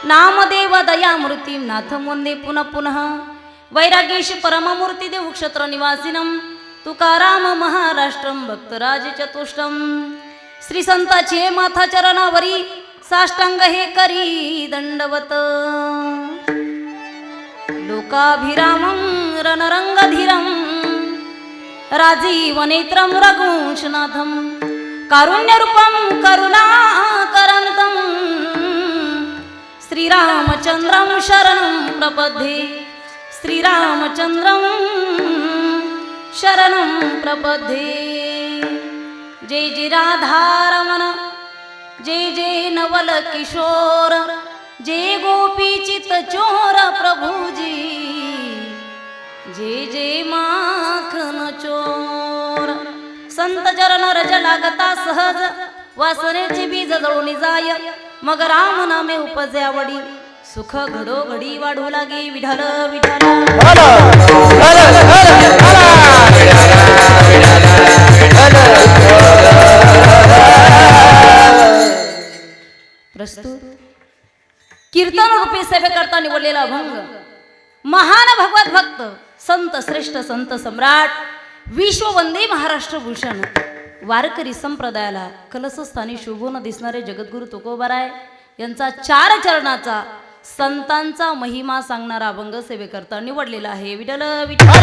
नामदेव दयामूर्ती नाथ वंदे पुनः पुनः वैरागेश परममूर्ती देव क्षत्र निवासिनम तुकाराम महाराष्ट्रम भक्तराज चतुष्टम श्री संताचे माथा चरणावरी साष्टांग हे करी दंडवत लोकाभिरामं रणरंगधीरं राजीवनेत्रं रघुवंशनाथं कारुण्यरूपं करुणाकरन्तं श्रीरामचन्द्रं शरणं प्रपद्ये श्रीरामचन्द्रं शरणं प्रपद्ये जय जय राधारमण जय जय नवल किशोर जय गोपी चित चोर प्रभुजी जय जय माखन चोर संत चरण रज लागता सहज वासनेचे बीज जळून जाय मग राम नामे उपजे आवडी सुख घडोघडी वाढू लागे विठाल विठाल प्रस्तुत कीर्तन रूपी सेवे करता निवडलेला अभंग महान भगवत भक्त संत श्रेष्ठ संत सम्राट विश्ववंदे महाराष्ट्र भूषण वारकरी संप्रदायाला कलशस्थानी शोभून दिसणारे जगद्गुरु तुकोबाराय यांचा 4 चरणाचा संतांचा महिमा सांगणारा अभंग सेवेकरता निवडलेला आहे. विठ्ठल विठ्ठल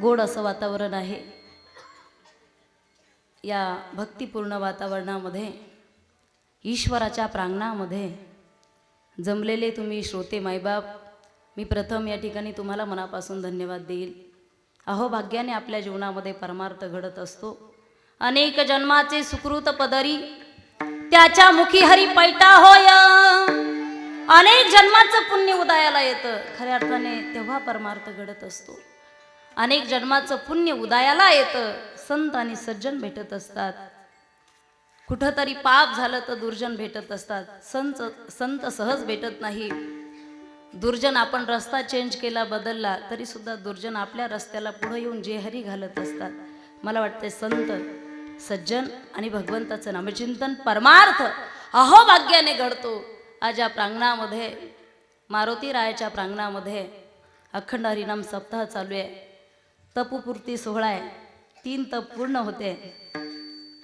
गोड असं वातावरण आहे. या भक्तिपूर्ण वातावरणामध्ये ईश्वराच्या प्रांगणामध्ये जमलेले तुम्ही श्रोते मायबाप, मी प्रथम या ठिकाणी तुम्हाला मनापासून धन्यवाद देईल. अहो भाग्याने आपल्या जीवनामध्ये परमार्थ घडत असतो. अनेक जन्माचे सुकृत पदरी त्याच्या मुखी हरी पैटा होय. अनेक जन्माचं पुण्य उदयाला येतं, खऱ्या अर्थाने तेव्हा परमार्थ घडत असतो. अनेक जन्माचं पुण्य उदयाला येतं, संत आणि सज्जन भेटत असतात. कुठंतरी पाप झालं तर दुर्जन भेटत असतात. संत सहज भेटत नाही. दुर्जन आपण रस्ता चेंज केला बदलला तरी सुद्धा दुर्जन आपल्या रस्त्याला पुढे येऊन जेहरी घालत असतात. मला वाटते संत सज्जन आणि भगवंताचं नामचिंतन परमार्थ अहो भाग्याने घडतो. आज या प्रांगणामध्ये मारुती रायाच्या प्रांगणामध्ये अखंड हरिनाम सप्ताह चालू आहे. तपपूर्ती सोहळा आहे. 3 तप पूर्ण होते.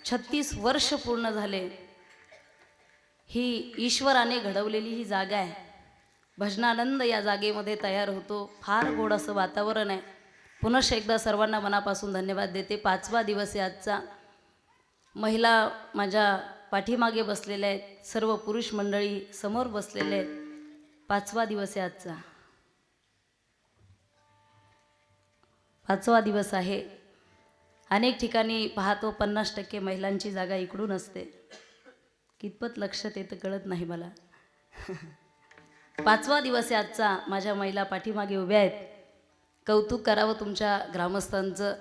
36 वर्ष पूर्ण झाले. ही ईश्वराने घडवलेली ही जागा आहे. भजनानंद या जागेमध्ये तयार होतो. फार गोड असं वातावरण आहे. पुनश्च एकदा सर्वांना मनापासून धन्यवाद देते. 5वा दिवस आहे आजचा. महिला माझ्या पाठीमागे बसलेल्या आहेत, सर्व पुरुष मंडळी समोर बसलेले आहेत. 5वा दिवस आहे आजचा. 5वा दिवस आहे. अनेक ठिकाणी पाहतो 50% महिलांची जागा इकडून असते. कितपत लक्षात येतं कळत नाही मला. 5वा दिवस आहे आजचा. माझ्या महिला पाठीमागे उभ्या आहेत. कौतुक करावं तुमच्या ग्रामस्थांचं.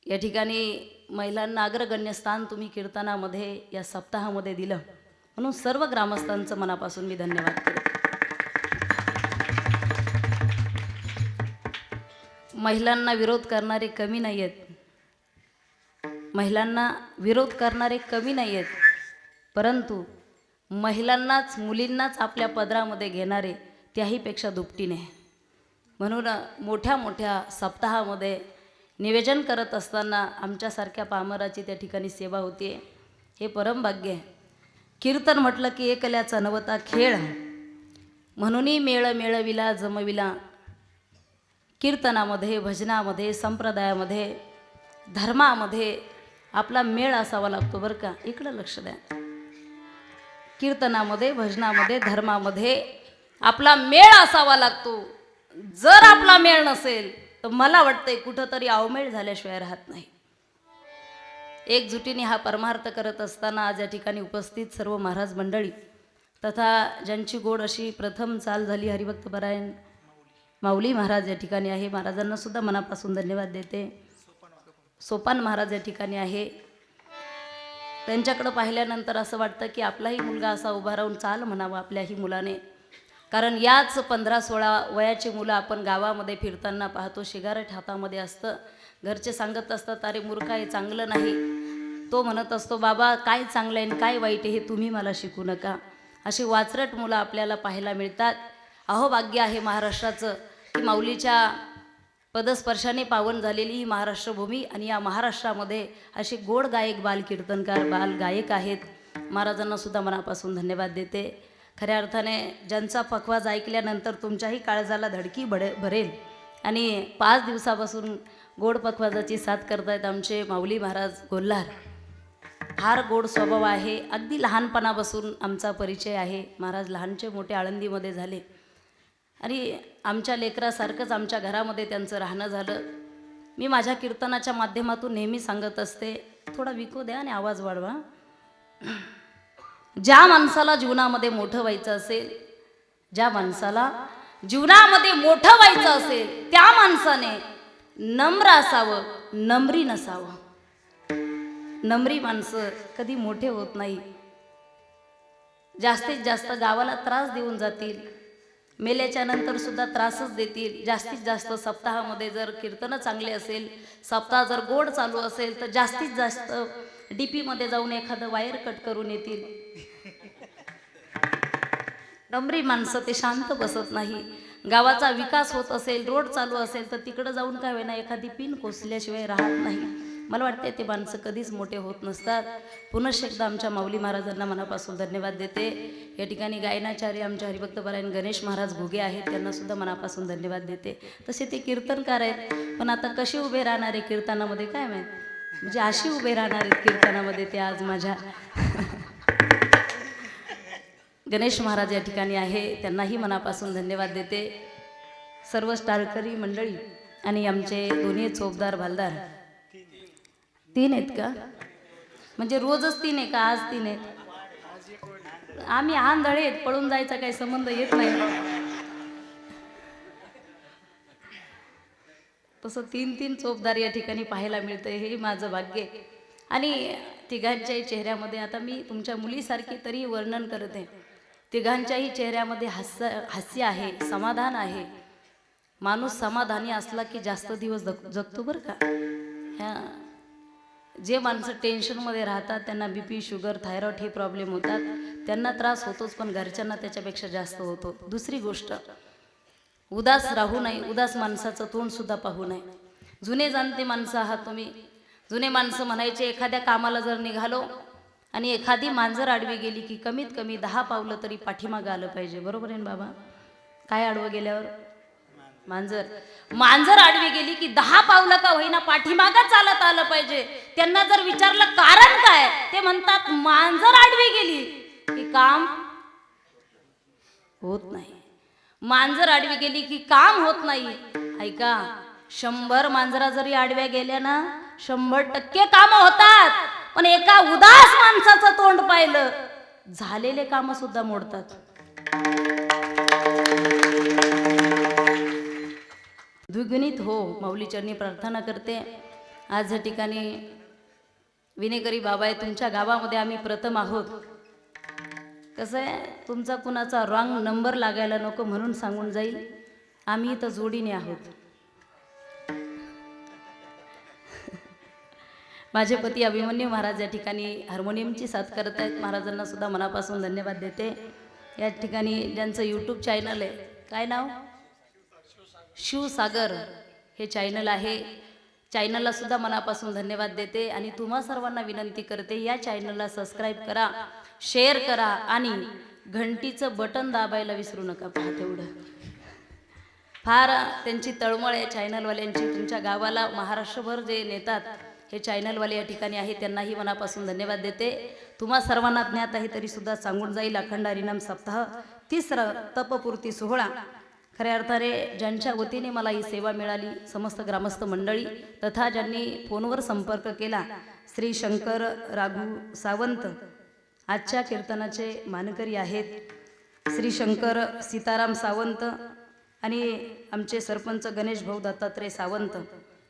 या ठिकाणी महिलांना अग्रगण्य स्थान तुम्ही कीर्तनामध्ये या सप्ताहामध्ये दिलं, म्हणून सर्व ग्रामस्थांचं मनापासून मी धन्यवाद करते. महिलांना विरोध करणारे कमी नाही आहेत. महिलांना विरोध करणारे कमी नाही आहेत, परंतु महिलांनाच मुलींनाच आपल्या पदरामध्ये घेणारे त्याहीपेक्षा दुपटीने. म्हणून मोठ्या मोठ्या सप्ताहामध्ये निवेदन करत असताना आमच्यासारख्या पामराची त्या ठिकाणी सेवा होते. हे परम भाग्य आहे. कीर्तन म्हटलं की एकल्याचा नवता खेळ, म्हणूनही मेळ मेळविला जमविला. कीर्तनामध्ये, भजनामध्ये, संप्रदायामध्ये, धर्मामध्ये आपला मेळ असावा लागतो बरं का. इकडं लक्ष द्या. कीर्तनामध्ये, भजनामध्ये, धर्मामध्ये आपला मेळ असावा लागतो. जर आपला मेळ नसेल तर मला वाटतंय कुठंतरी अवमेळ झाल्याशिवाय राहत नाही. एकजुटीने हा परमार्थ करत असताना आज या ठिकाणी उपस्थित सर्व महाराज मंडळी तथा ज्यांची गोड अशी प्रथम चाल झाली हरिभक्त परायण माऊली महाराज या ठिकाणी आहे. महाराजांना सुद्धा मनापासून धन्यवाद देते. सोपान महाराज या ठिकाणी आहे. त्यांच्याकडे पाहिल्यानंतर असं वाटतं की आपलाही मुलगा असा उभा राहून चाल म्हणावा आपल्याही मुलाने. कारण याच 15-16 वयाची मुलं आपण गावामध्ये फिरताना पाहतो. शिगारट हातामध्ये असतं. घरचे सांगत असतात अरे मूर्खा हे चांगलं नाही, तो म्हणत असतो बाबा काय चांगलं आहे आणि काय वाईट आहे हे तुम्ही मला शिकू नका. अशी वाचरट मुलं आपल्याला पाहायला मिळतात. अहो भाग्य आहे महाराष्ट्राचं की माऊलीच्या पदस्पर्शाने पावन झालेली ही महाराष्ट्रभूमी आणि या महाराष्ट्रामध्ये असे गोड गायक बाल कीर्तनकार बाल गायक आहेत. महाराजांना सुद्धा मनापासून धन्यवाद देते. खऱ्या अर्थाने ज्यांचा पखवाज ऐकल्यानंतर तुमच्याही काळजाला धडकी भरेल आणि 5 दिवसापासून गोड पखवाजाची साथ करतायत आमचे माऊली महाराज गोल्हार. फार गोड स्वभाव आहे. अगदी लहानपणापासून आमचा परिचय आहे. महाराज लहानचे मोठे आळंदीमध्ये झाले आणि आमच्या लेकरासारखंच आमच्या घरामध्ये त्यांचं राहणं झालं. मी माझ्या कीर्तनाच्या माध्यमातून नेहमी सांगत असते, थोडा विको द्या आणि आवाज वाढवा. ज्या माणसाला जीवनामध्ये मोठं व्हायचं असेल, ज्या माणसाला जीवनामध्ये मोठं व्हायचं असेल त्या माणसाने नम्र असावं, नम्री नसावं. नम्री माणसं कधी मोठे होत नाही. जास्तीत जास्त गावाला त्रास देऊन जातील, मेल्याच्या नंतर सुद्धा त्रासच देतील. जास्तीत जास्त सप्ताहामध्ये जर कीर्तन चांगले असेल, सप्ताह जर गोड चालू असेल तर जास्तीत जास्त डीपी मध्ये जाऊन एखादं वायर कट करून येतील. नम्री माणसं ते शांत बसत नाही. गावाचा विकास होत असेल, रोड चालू असेल तर तिकडं जाऊन काय होईना एखादी पिन कोसल्याशिवाय राहत नाही. मला वाटते ते माणसं कधीच मोठे होत नसतात. पुनश्च एकदा आमच्या माऊली महाराजांना मनापासून धन्यवाद देते. या ठिकाणी गायनाचार्य आमच्या हरिभक्तपरायण गणेश महाराज भोगे आहेत, त्यांना सुद्धा मनापासून धन्यवाद देते. तसे ते कीर्तनकार आहेत, पण आता कसे उभे राहणार आहे कीर्तनामध्ये काय माहीत, म्हणजे अशी उभे राहणार आहेत कीर्तनामध्ये ते आज माझ्या गणेश महाराज या ठिकाणी आहे, त्यांनाही मनापासून धन्यवाद देते. सर्व टाळकरी मंडळी आणि आमचे दोन्ही चोपदार भालदार 3 आहेत का, म्हणजे रोजच 3 आहे का आज 3 आहेत. आम्ही आंधळे आहेत, पळून जायचा काही संबंध येत नाही. तसं 3 चोपदार या ठिकाणी पाहायला मिळतं, हे माझं भाग्य. आणि तिघांच्याही चेहऱ्यामध्ये, आता मी तुमच्या मुलीसारखी तरी वर्णन करते, तिघांच्याही चेहऱ्यामध्ये हास्य आहे, समाधान आहे. माणूस समाधानी असला की जास्त दिवस जगतो बरं का. ह्या जे माणसं टेन्शनमध्ये राहतात त्यांना BP शुगर थायरॉइड हे प्रॉब्लेम होतात, त्यांना त्रास होतोच, पण घरच्यांना त्याच्यापेक्षा जास्त होतो. दुसरी गोष्ट, उदास राहू नये, उदास माणसाचं तोंड सुद्धा पाहू नये. जुने जाणते माणसं आहात तुम्ही. जुने माणसं म्हणायचे एखाद्या कामाला जर निघालो आणि एखादी मांजर आडवी गेली की कमीत कमी 10 पावलं तरी पाठीमागं आलं पाहिजे. बरोबर आहे ना बाबा. काय आडवं गेल्यावर मांजर आडवी गेली की 10 पावलं का होईना पाठीमागं चालत आलं पाहिजे. त्यांना जर विचारलं कारण काय, ते म्हणतात मांजर आडवी गेली की काम होत नाही. मांजर आडवी गेली की काम होत नाही. ऐका, 100 मांजरा जरी आडव्या गेल्या ना 100% काम होतात, पण एका उदास माणसाचं तोंड पाहिलं झालेले काम सुद्धा मोडतात. द्विगुणित हो माऊली चरणी प्रार्थना करते. आज या ठिकाणी विनेकरी बाबा आहे, तुमच्या गावामध्ये आम्ही प्रथम आहोत. कसं आहे, तुमचा कुणाचा रॉंग नंबर लागायला नको म्हणून सांगून जाईल, आम्ही इथं जोडीने आहोत. माझे पती अभिमन्यू महाराज या ठिकाणी हार्मोनियमची साथ करत आहेत. महाराजांना सुद्धा मनापासून धन्यवाद देते. या ठिकाणी ज्यांचं यूट्यूब चॅनल आहे, काय नाव, शिवसागर हे चॅनल आहे, चॅनलला सुद्धा मनापासून धन्यवाद देते. आणि तुम्हा सर्वांना विनंती करते, या चॅनलला सबस्क्राईब करा, शेअर करा आणि घंटीचं बटन दाबायला विसरू नका. पहा तेवढं. फार त्यांची तळमळ आहे चॅनलवाल्यांची. तुमच्या गावाला महाराष्ट्रभर जे नेतात हे चॅनलवाले या ठिकाणी आहे, त्यांनाही मनापासून धन्यवाद देते. तुम्हा सर्वांना ज्ञात आहे तरी सुद्धा सांगून जाईल, अखंड हरिनाम सप्ताह 3रा तपपूर्ती सोहळा. खऱ्या अर्थाने ज्यांच्या वतीने मला ही सेवा मिळाली, समस्त ग्रामस्थ मंडळी तथा ज्यांनी फोनवर संपर्क केला, श्री शंकर राघू सावंत आजच्या कीर्तनाचे मानकरी आहेत. श्री शंकर सीताराम सावंत आणि आमचे सरपंच गणेश भाऊ दत्तात्रय सावंत,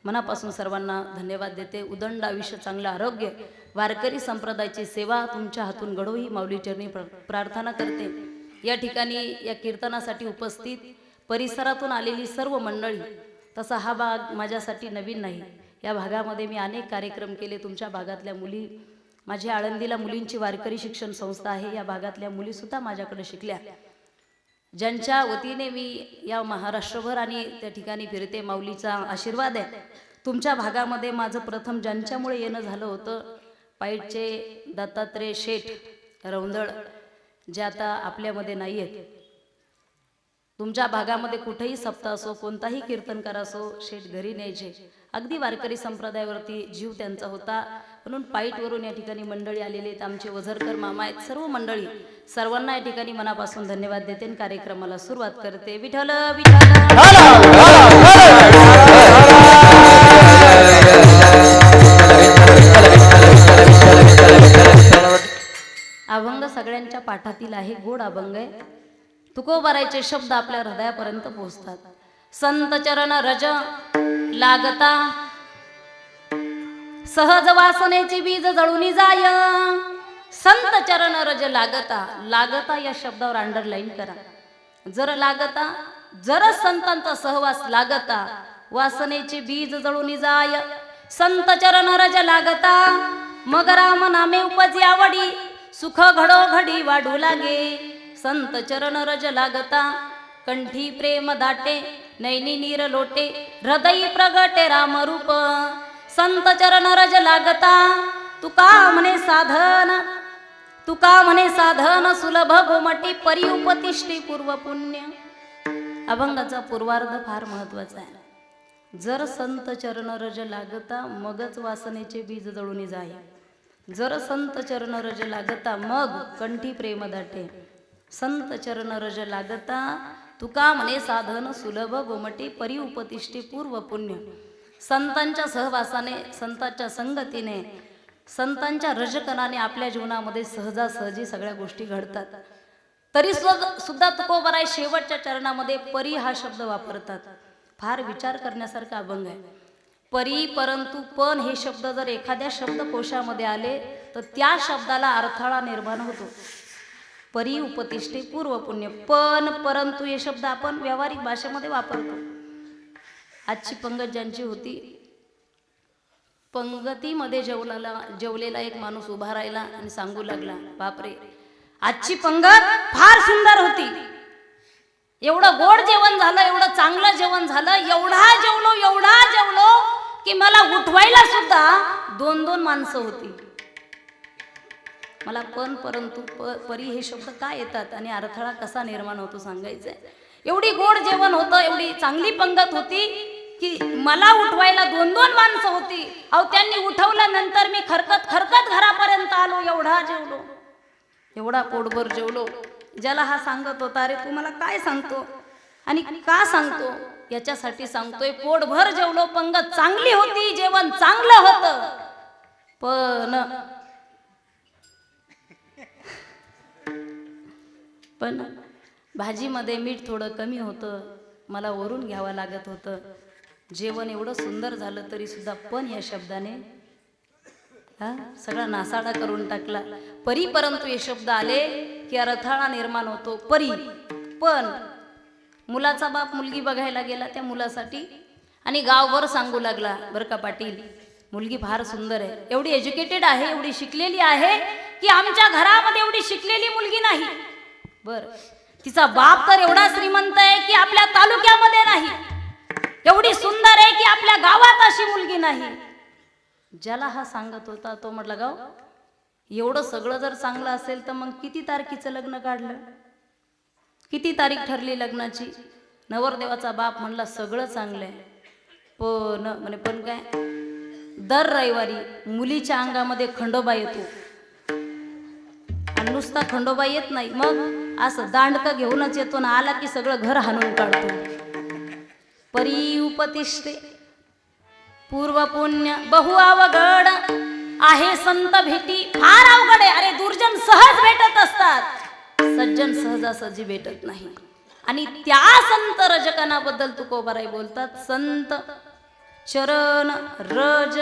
मनापासून सर्वांना धन्यवाद देते. उदंड आयुष्य, चांगलं आरोग्य, वारकरी संप्रदायाची सेवा तुमच्या हातून घडो ही माऊली चरणी प्रार्थना करते. या ठिकाणी या कीर्तनासाठी उपस्थित परिसरातून आलेली सर्व मंडळी, तसा हा भाग माझ्यासाठी नवीन नाही. या भागामध्ये मी अनेक कार्यक्रम केले. तुमच्या भागातल्या मुली, माझी आळंदीला मुलींची वारकरी शिक्षण संस्था आहे, या भागातल्या मुलीसुद्धा माझ्याकडे शिकल्या, ज्यांच्या वतीने मी या महाराष्ट्रभर आणि त्या ठिकाणी फिरते. माऊलीचा आशीर्वाद आहे. तुमच्या भागामध्ये माझं प्रथम ज्यांच्यामुळे येणं झालं होतं, पाईटचे दत्तात्रय शेठ रौंदळ, जे आता आपल्यामध्ये नाही आहेत. तुमच्या भागामध्ये कुठेही सप्ताह असो, कोणताही कीर्तनकार असो, शेठ घरी न्यायचे. अगदी वारकरी संप्रदायावरती जीव त्यांचा होता. म्हणून पाईटवरून या ठिकाणी मंडळी आलेले आहेत. आमचे वझरकर मामा आहेत, सर्व मंडळी, सर्वांना या ठिकाणी मनापासून धन्यवाद देते आणि कार्यक्रमाला सुरुवात करते. विठ्ठल विठ्ठल. अभंग सगळ्यांच्या पाठातील आहे, गोड अभंग आहे. तुकोबारायचे शब्द आपल्या हृदयापर्यंत पोहोचतात. संत चरण रज लागता, सहज वासनेची बीज जळून जाय. संत चरण रज लागता, लागता या शब्दावर अंडरलाईन करा. जर लागता, जर संतांचा सहवास लागता, वासनेची बीज जळून जाय. संत चरण रज लागता, मग राम नामे उपजी आवडी, सुख घडो घडी वाढू लागे. संत चरण रज लागता, कंठी प्रेम दाटे, नैनी नीर लोटे, हृदयी प्रगटे राम रूप. संत चरण रज लागता, तुका म्हणे साधन, तुका म्हणे साधन, सुलभ गोमटी परी उपतिष्ठी पूर्व पुण्य. अभंगाचा पूर्वार्ध फार महत्वाचा आहे. जर संत चरण रज लागता, मगच वासनेचे बीज जळून जाय. जर संत चरण रज लागता, मग कंठी प्रेम दाटे. संत चरण रज लागता, तुका म्हणे साधन, सुलभ गोमटी परी उपतिष्ठी पूर्व पुण्य. संतांच्या सहवासाने, संतांच्या संगतीने, संतांच्या रजकणाने आपल्या जीवनामध्ये सहजासहजी सगळ्या गोष्टी घडतात. तरी सुद्धा तुकोबाराय शेवटच्या चरणामध्ये परी हा शब्द वापरतात. फार विचार करण्यासारखा अभंग आहे. परी, परंतु, पण हे शब्द जर एखाद्या शब्दकोशामध्ये आले तर त्या शब्दाला अडथळा निर्माण होतो. परी उपतिष्ठे पूर्व पुण्य, पण, परंतु हे शब्द आपण व्यावहारिक भाषेमध्ये वापरतो. आजची पंगत ज्यांची होती, पंगतीमध्ये जेवलेला एक माणूस उभा राहिला आणि सांगू लागला, बापरे, आजची पंगत फार सुंदर होती. एवढं गोड जेवण झालं, एवढं चांगलं जेवण झालं, एवढा जेवलो की मला उठवायला सुद्धा 2-2 माणसं होती. मला पण, परंतु, परी हे शब्द काय येतात आणि अडथळा कसा निर्माण होतो सांगायचंय. एवढी गोड जेवण होतं, एवढी चांगली पंगत होती की मला उठवायला 2-2 माणसं होती. अहो, त्यांनी उठवल्यानंतर मी खरकत घरापर्यंत आलो. एवढा जेवलो, एवढा पोटभर जेवलो. ज्याला हा सांगत होता, अरे तू मला काय सांगतो आणि का सांगतो, याच्यासाठी सांगतोय. पोटभर जेवलो, पंगत चांगली होती, जेवण चांगलं होतं, पण भाजीमध्ये मीठ थोडं कमी होतं, मला वरून घ्यावं लागत होतं. जेवण एवढं सुंदर झालं तरी सुद्धा पण या शब्दाने सगळा नासाडा करून टाकला. परी, परंतु हे शब्द आले की अडथळा निर्माण होतो. परी, पण, मुलाचा बाप मुलगी बघायला गेला त्या मुलासाठी आणि गावभर सांगू लागला, बरं का पाटील, मुलगी फार सुंदर आहे, एवढी एज्युकेटेड आहे, एवढी शिकलेली आहे की आमच्या घरामध्ये एवढी शिकलेली मुलगी नाही. बर, तिचा बाप तर एवढा श्रीमंत आहे की आपल्या तालुक्यामध्ये नाही, एवढी सुंदर आहे की आपल्या गावात अशी मुलगी नाही. ज्याला हा सांगत होता तो म्हटला, गाव एवढं सगळं जर चांगलं असेल तर मग किती तारखेचं लग्न काढलं, किती तारीख ठरली लग्नाची. नवरदेवाचा बाप म्हणला, सगळं चांगलं आहे, पण म्हणे, पण काय, दर रविवारी मुलीच्या अंगामध्ये खंडोबा येतो आणि नुसता खंडोबा येत नाही, मग असं दांडकं घेऊनच येतो ना, आला की सगळं घर हाणून काढतो. परी उपतिष्ठे पूर्व पुण्य, बहु अवघड आहे संत भेटी, फार अवघड आहे. अरे, दुर्जन सहज भेटत असतात, सज्जन सहजासहजी भेटत नाही. आणि त्या संत रजकनाबद्दल तुकोबाराय बोलतात, संत चरण रज.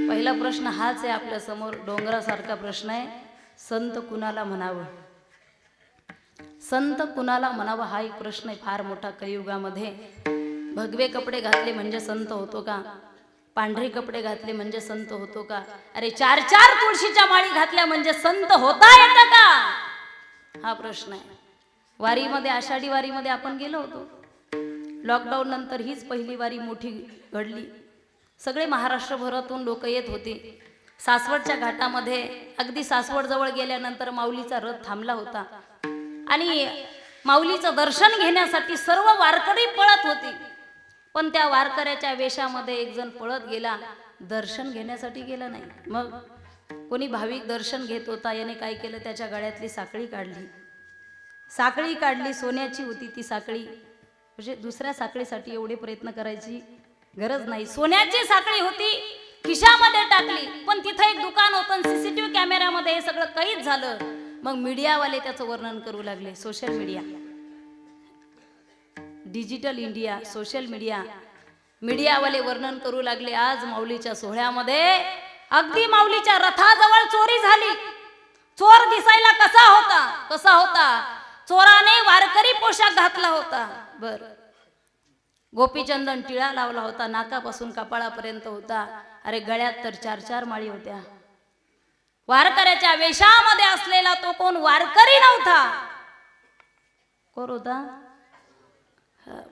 पहिला प्रश्न हाच आहे आपल्या समोर, डोंगरासारखा प्रश्न आहे, संत कुणाला म्हणावं, संत कुणाला म्हणावं, हा एक प्रश्न आहे फार मोठा. कलियुगामध्ये भगवे कपडे घातले म्हणजे संत होतो का? पांढरे कपडे घातले म्हणजे संत होतो का? अरे 4-4 तुळशीच्या माळी घातल्या म्हणजे संत होता येतं का? हा प्रश्न आहे. वारीमध्ये, आषाढी वारीमध्ये आपण गेलो होतो. लॉकडाऊन नंतर हीच पहिली वारी मोठी घडली. सगळे महाराष्ट्रभरातून लोक येत होते. सासवडच्या घाटामध्ये, अगदी सासवड जवळ गेल्यानंतर माऊलीचा रथ थांबला होता आणि माऊलीचं दर्शन घेण्यासाठी सर्व वारकरी पळत होते. पण त्या वारकऱ्याच्या वेशामध्ये एक जण पळत गेला, दर्शन घेण्यासाठी गेला नाही. मग कोणी भाविक दर्शन घेत होता, याने काय केलं, त्याच्या गळ्यातली साखळी काढली. साखळी काढली, सोन्याची होती ती साखळी. म्हणजे दुसऱ्या साखळीसाठी एवढे प्रयत्न करायची गरज नाही. सोन्याची साखळी होती, खिशामध्ये टाकली. पण तिथे एक दुकान होतं, सीसीटीव्ही कॅमेऱ्यामध्ये हे सगळं काहीच झालं. मग मीडियावाले त्याचं वर्णन करू लागले. Social media, digital India, social media, मीडियावाले वर्णन करू लागले. आज माऊलीच्या सोहळ्यामध्ये अगदी माऊलीच्या रथाजवळ चोरी झाली. चोर दिसायला कसा होता? कसा होता? चोराने वारकरी पोशाख घातला होता. बर, गोपीचंदन टिळा लावला होता, नाकापासून कपाळापर्यंत होता. अरे गळ्यात तर 4-4 माळी होत्या. वारकऱ्याच्या वेशामध्ये असलेला तो कोण वारकरी नव्हता. कोण होता?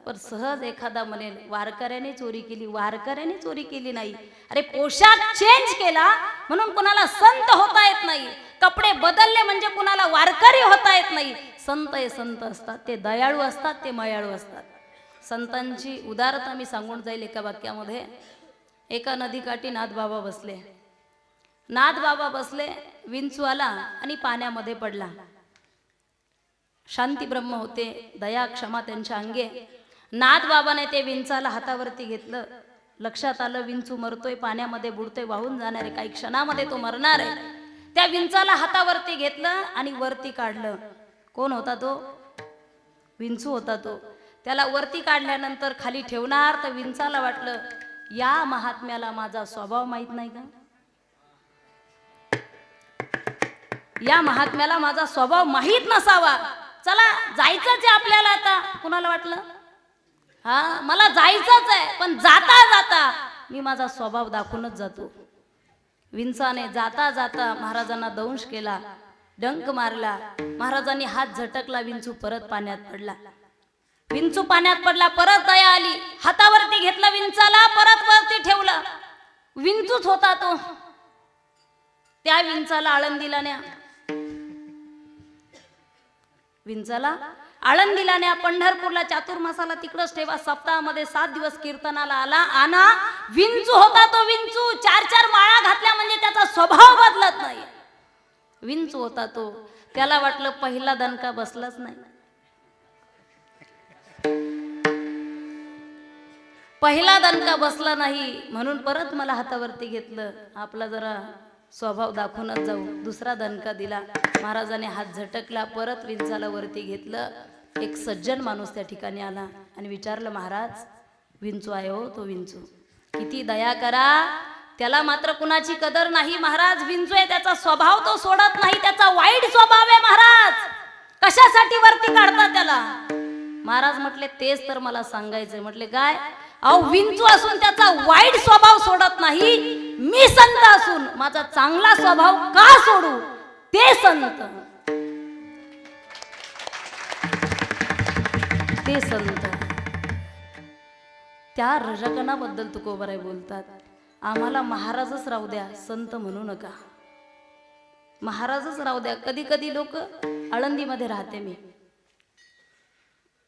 पण सहज एखादा म्हणेल वारकऱ्याने चोरी केली. वारकऱ्याने चोरी केली नाही. अरे पोशाख चेंज केला म्हणून कुणाला संत होता येत नाही. कपडे बदलले म्हणजे कुणाला वारकरी होता येत नाही. संत हे संत असतात, ते दयाळू असतात, ते मयाळू असतात. संतांची उदारता मी सांगून जाईल एका वाक्यामध्ये. एका नदीकाठी नाथबाबा बसले. नाथबाबा बसले, विंचू आला आणि पाण्यामध्ये पडला. शांती ब्रह्म होते, दया क्षमा त्यांच्या अंगे. नाथबाबाने ते विंचाला हातावरती घेतलं. लक्षात आलं विंचू मरतोय, पाण्यामध्ये बुडतोय, वाहून जाणार आहे, काही क्षणामध्ये तो मरणार आहे. त्या विंचाला हातावरती घेतलं आणि वरती काढलं. कोण होता तो? विंचू होता तो. त्याला वरती काढल्यानंतर खाली ठेवणार तर विंचाला वाटलं या महात्म्याला माझा स्वभाव माहित नाही का? या महात्म्याला माझा स्वभाव माहित नसावा. चला जायचंच आहे आपल्याला आता. कुणाला वाटलं हा मला जायचंच आहे, पण जाता जाता मी माझा स्वभाव दाखवूनच जातो. विंचाने जाता जाता महाराजांना दंश केला, डंक मारला. महाराजांनी हात झटकला, विंचू परत पाण्यात पडला. विंचू पाण्यात पडला, परत दया आली, हातावरती घेतला विंचाला, परत वरती ठेवला. विंचूच होता तो. त्या विंचाला आळंदीला न्या, विंचाला आळंदीला न्या, पंढरपूरला चातुर्मासाला तिकडच ठेवा. सप्ताहामध्ये 7 दिवस कीर्तनाला आला आणा. विंचू होता तो. विंचू 4-4 माळा घातल्या म्हणजे त्याचा स्वभाव बदलत नाही. विंचू होता तो. त्याला वाटलं पहिला दणका बसलाच नाही. पहिला दणका बसला नाही म्हणून परत मला हातावरती घेतलं. आपला जरा स्वभाव दाखवूनच जाऊ. दुसरा दणका दिला. महाराजाने हात झटकला, परत विंचाला वरती घेतलं. एक सज्जन माणूस त्या ठिकाणी आला आणि विचारलं, महाराज विंचू आहे हो तो विंचू, किती दया करा, त्याला मात्र कुणाची कदर नाही. महाराज विंचू आहे, त्याचा स्वभाव तो सोडत नाही, त्याचा वाईट स्वभाव आहे. महाराज कशासाठी वरती काढता त्याला? महाराज म्हटले तेच तर मला सांगायचंय. म्हटले काय? अहो विंचू असून त्याचा वाईट स्वभाव सोडत नाही, मी संत असून माझा चांगला स्वभाव का सोडू? ते संत, ते संत. त्या रजकणाबद्दल तुकोबाराय बोलतात, आम्हाला महाराजच राहू द्या, संत म्हणू नका. महाराजच राहू द्या. कधी कधी लोक, आळंदीमध्ये राहते मी,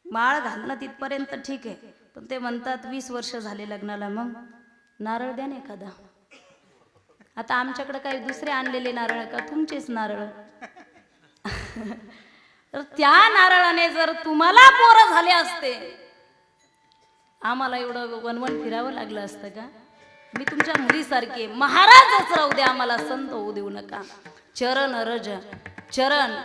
माळ घालणं तिथपर्यंत ठीक आहे, पण ते म्हणतात 20 वर्ष झाले लग्नाला, मग नारळ द्या ना एखादा. आता आमच्याकडे काही दुसरे आणलेले नारळ का तुमचेच नारळ? तर त्या नारळाने जर तुम्हाला पोरं झाले असते, आम्हाला एवढं वनवन फिरावं लागलं असतं का? मी तुमच्या मुलीसारखी, महाराजच राहू द्या, आम्हाला संत होऊ देऊ नका. चरण रज, चरण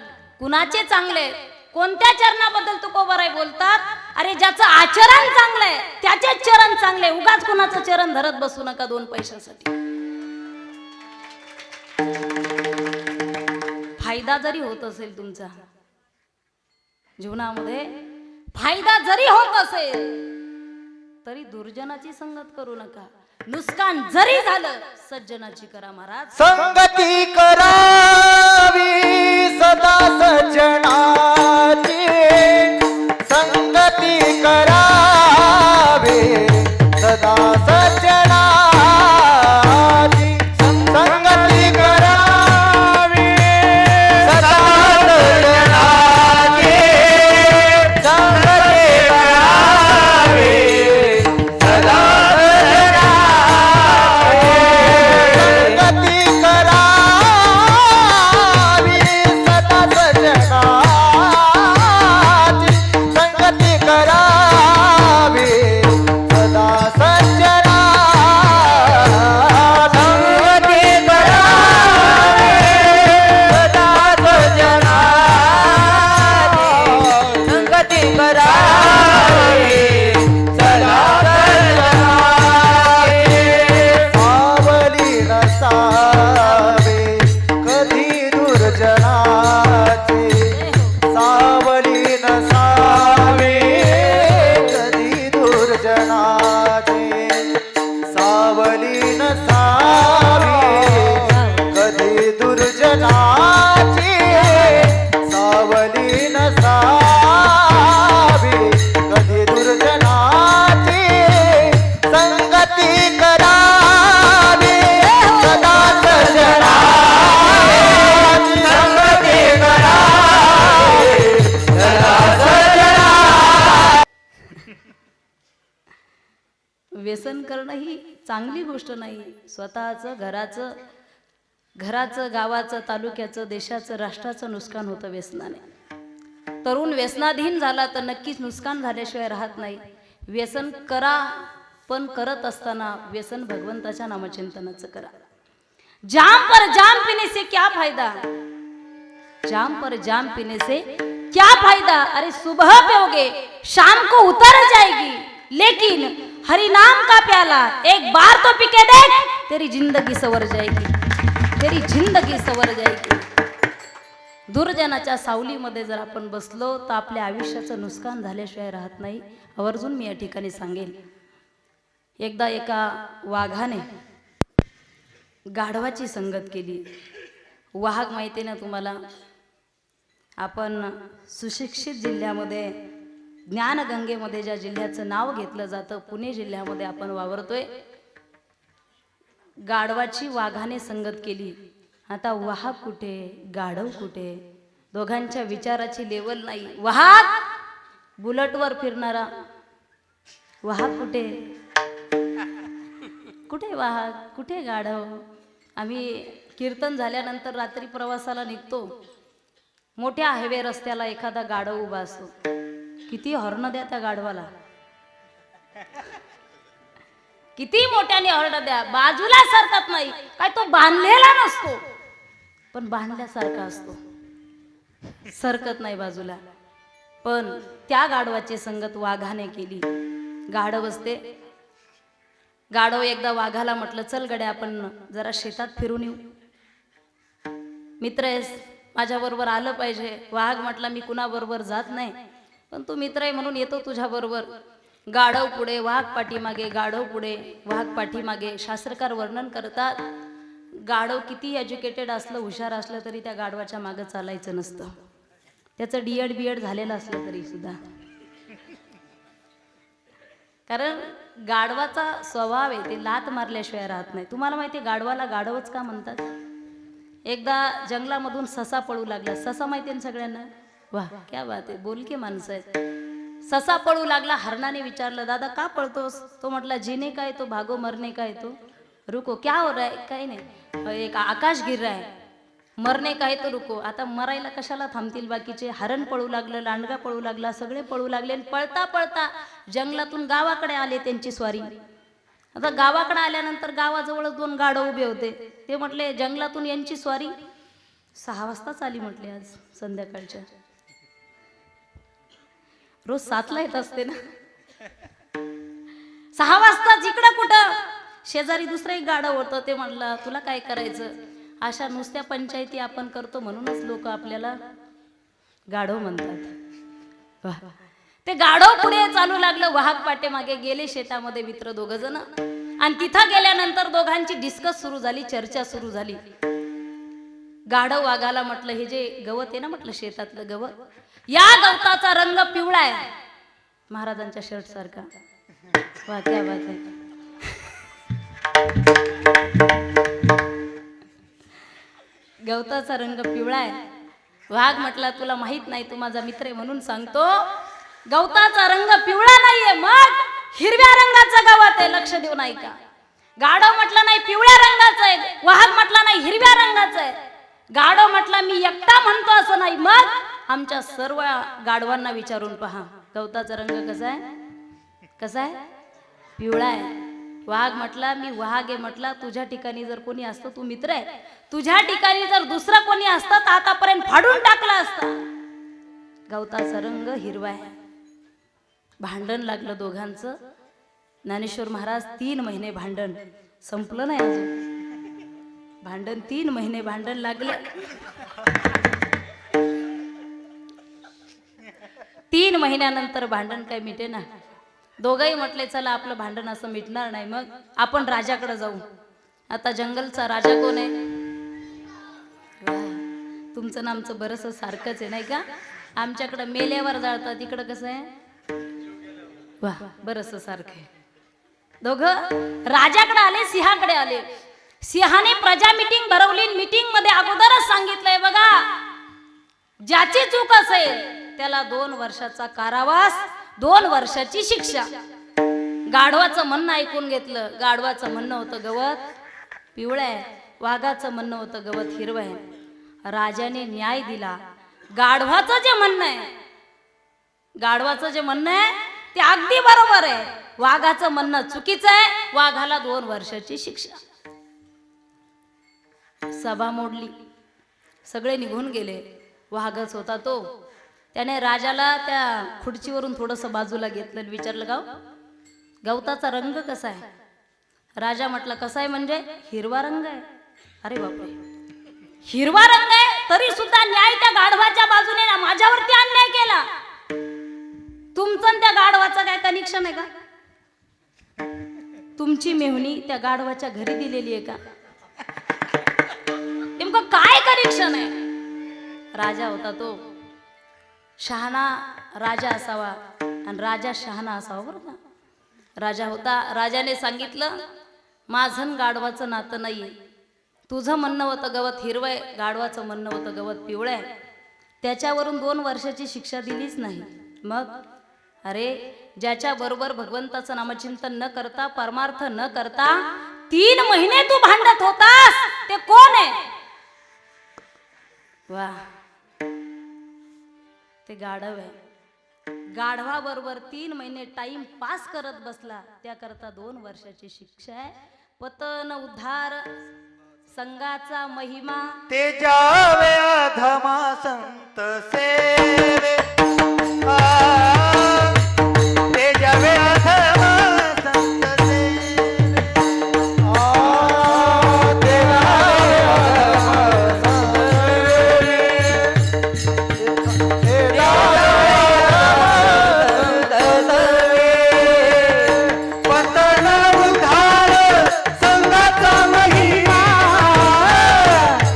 कुणाचे चांगले? कोणत्या चरणाबद्दल तुकोबाराय बोलतात? अरे ज्याचं आचरण चांगलंय त्याचेच चरण चांगले. उगाच कुणाचं चरण धरत बसू नका 2 पैशासाठी. फायदा जरी होत असेल तुमचा जीवनामध्ये, फायदा जरी होत असेल तरी दुर्जनाची संगत करू नका. नुकसान जरी झालं सज्जनाची करा महाराज. संगती करावी सदा सज्जनाची, संगती करावी सदा सज्जनाची, संगती करावी सदा सज्जनाची, संगती करावी सदा संगती करावी सदा सज्जनाची, संगती करावी सदा सज्जनाची, संगती करावी सदा सज्जनाची, संगती करावी सदा सज्जनाची. सावली नसावे कधी दुर्जनाचे, सावली नसावे कधी दुर्जनाचे, सावली नसावे कधी दुर्जनाचे, सावली नसावे कधी दुर्जनाचे, संगती करावी सदा सज्जनाची, संगती करावी सदा सज्जनाची. व्यसन करणं ही चांगली गोष्ट नाही. स्वतःचं घराचं गावाचं तालुक्याचं देशाचं राष्ट्राचं नुकसान होतं व्यसनाने. तरुण व्यसनाधीन झाला तर नक्कीच नुकसान झाल्याशिवाय राहत नाही. व्यसन करा, पण करत असताना व्यसन भगवंताच्या नामचिंतनाचं करा. जाम पर जाम पीने से क्या फायदा, जाम पर जाम पीने से क्या फायदा, अरे सुबह पियोगे शाम को उतर जाएगी, लेकिन हरि नाम का प्याला एक बार तो पी के देख, तेरी जिंदगी सवर जाएगी, तेरी जिंदगी सवर जाएगी. दुर्जनाच्या सावलीमध्ये जर आपण बसलो तर आपल्या आयुष्याचं नुकसान झाल्याशिवाय राहत नाही. आवर्जून मी या ठिकाणी सांगेन. एकदा एका वाघाने गाढवाची संगत केली. वाघ माहिती ना तुम्हाला, आपण सुशिक्षित जिल्ह्यामध्ये ज्ञानगंगेमध्ये ज्या जिल्ह्याचं नाव घेतलं जातं पुणे जिल्ह्यामध्ये आपण वावरतोय. गाढवाची वाघाने संगत केली. आता वाघ कुठे गाढव कुठे, दोघांच्या विचाराची लेवल नाही. वाघ बुलेटवर फिरणारा, वाघ कुठे कुठे वाघ कुठे गाढव. आम्ही कीर्तन झाल्यानंतर रात्री प्रवासाला निघतो. मोठ्या हायवे रस्त्याला एखादा गाढव उभा असतो. किती हॉर्न द्या त्या गाढवाला, किती मोठ्याने हॉर्न द्या, बाजूला सरकत नाही. काय तो बांधलेला नसतो, पण बांधल्यासारखा असतो, सरकत नाही बाजूला. पण त्या गाढवाची संगत वाघाने केली. गाढव असते. गाढव एकदा वाघाला म्हटलं, चल गड्या आपण जरा शेतात फिरून येऊ, मित्र आहेस माझ्याबरोबर आलं पाहिजे. वाघ म्हटला, मी कुणाबरोबर जात नाही, पण तू मित्र आहे म्हणून येतो तुझ्याबरोबर. गाढव पुढे वाघ पाठीमागे, गाढव पुढे वाघ पाठीमागे. शास्त्रकार वर्णन करतात, गाढव किती एज्युकेटेड असलं हुशार असलं तरी त्या गाढवाच्या मागं चालायचं नसतं. त्याचं डीएड बीएड झालेलं असलं तरी सुद्धा. कारण गाढवाचा स्वभाव आहे, ते लात मारल्याशिवाय राहत नाही. तुम्हाला माहिती आहे गाढवाला गाढवच का म्हणतात? एकदा जंगलामधून ससा पळू लागला. ससा माहिती आहे सगळ्यांना? वाह क्या बात आहे, बोलके माणसं आहेत. ससा पळू लागला. हरणाने विचारलं, दादा का पळतोस? तो म्हटला, जीने का है तो भागो, मरने का है तो रुको. क्या हो रहा है? काही नाही, एक आकाश गिर रहा है, मरने का है तो रुको. आता मरायला कशाला थांबतील बाकीचे? हरण पळू लागलं, लांडगा पळू लागला, सगळे पळू लागले. पळता पळता जंगलातून गावाकडे आले त्यांची स्वारी. आता गावाकडे आल्यानंतर गावाजवळच दोन गाढव उभे होते. ते म्हटले, जंगलातून यांची स्वारी 6 वाजताच आली म्हटले, आज संध्याकाळच्या. रोज 7ला येत असते ना. 6 वाजता जिकडं कुठं शेजारी दुसरं एक गाढव होतं. ते म्हटलं, तुला काय करायचं? अशा नुसत्या पंचायती आपण करतो म्हणूनच लोक आपल्याला गाढव म्हणतात. ते गाढव पुढे चालू लागलं, वाहक पाठीमागे गेले शेतामध्ये मित्र दोघ जण. आणि तिथं गेल्यानंतर दोघांची डिस्कस सुरू झाली, चर्चा सुरू झाली. गाढव वाघाला म्हटलं, हे जे गवत आहे ना म्हटलं शेतातलं गवत, या गवताचा रंग पिवळा आहे, महाराजांच्या शर्ट सारखा. वा क्या बात आहे. गवताचा रंग पिवळा आहे. वाघ म्हटला, तुला माहित नाही, तू माझा मित्र आहे म्हणून सांगतो, गवताचा रंग पिवळा नाहीये, मग हिरव्या रंगाचं गवत आहे, लक्ष देऊन ऐका. गाढव म्हटलं नाही पिवळ्या रंगाचं आहे, वाघ म्हटला नाही हिरव्या रंगाचं आहे. गाढव म्हटला मी एकटा म्हणतो असं नाही, मग आमच्या सर्व गाढवांना विचारून पहा गवताचा रंग कसा आहे, कसा आहे, पिवळा आहे. वाघ म्हटला मी वाघ आहे म्हटला, तुझ्या ठिकाणी जर कोणी असतं, तू मित्र आहे, तुझ्या ठिकाणी जर दुसरं कोणी असतं तर आतापर्यंत फाडून टाकला असता. गवताचा रंग हिरवा आहे. भांडण लागलं दोघांचं. ज्ञानेश्वर महाराज 3 महिने भांडण, संपलं नाही अजून भांडण, 3 महिने भांडण लागले. 3 महिन्यानंतर भांडण काय मिटे ना. दोघंही म्हटले चला आपलं भांडण असं मिटणार नाही, मग आपण राजाकडे जाऊ. आता जंगलचा राजा कोण आहे? तुमचं ना आमचं बरंच सारखंच आहे नाही का. आमच्याकडं मेल्यावर जाळतात, तिकडं कसं आहे, वा बरंच सारखं आहे. दोघं राजाकडे आले, सिंहाकडे आले. सिंहाने प्रजा मीटिंग भरवली. मीटिंग मध्ये अगोदरच सांगितलंय बघा, ज्याची चूक असेल त्याला 2 वर्षाचा कारावास, 2 वर्षाची शिक्षा. गाढवाचं म्हणणं ऐकून घेतलं. गाढवाचं म्हणणं होतं गवत पिवळं आहे, वाघाचं म्हणणं होतं गवत हिरवं आहे. राजाने न्याय दिला. गाढवाचं जे म्हणणं आहे, गाढवाचं जे म्हणणं आहे ते अगदी बरोबर आहे, वाघाचं म्हणणं चुकीचं आहे, वाघाला 2 वर्षाची शिक्षा. सभा मोडली, सगळे निघून गेले. वाघच होता तो. त्याने राजाला त्या खुर्चीवरून थोडंसं बाजूला घेतलं आणि विचारलं, गवताचा रंग कसा आहे? राजा म्हटलं कसा आहे म्हणजे? हिरवा रंग आहे. अरे बापरे, हिरवा रंग आहे तरी सुद्धा न्याय त्या गाढवाच्या बाजूने ना, माझ्यावरती अन्याय केला. तुमचं आणि त्या गाढवाचं काय कनेक्शन आहे का? तुमची मेहुणी त्या गाढवाच्या घरी दिलेली आहे का? नेमकं काय कनेक्शन आहे? राजा होता तो. शहाणा राजा असावा आणि राजा शहाणा असावा, बरं का. राजा होता. राजाने सांगितलं माझं गाढवाचं नातं नाहीये. तुझं म्हणणं होतं गवत हिरवं आहे, गाढवाचं म्हणणं होतं गवत पिवळं आहे. त्याच्यावरून 2 वर्षाची शिक्षा दिलीच नाही. मग अरे, ज्याच्या बरोबर भगवंताचं नामचिंतन न करता, परमार्थ न करता 3 महिने तू भांडत होतास, ते कोण आहे? वा, ते गाढव आहे. गाढवा बरोबर 3 महिने टाइम पास करत बसला, त्याकरता 2 वर्षाची शिक्षा आहे. पतन उद्धार संघाचा महिमा, ते जावे अधमा संत सेवे, ते जावे अधमा संत सेवे, ते जावे अधमा संत सेवे, ते जावे अधमा संत सेवे. पतन उद्धार संघाचा महिमा,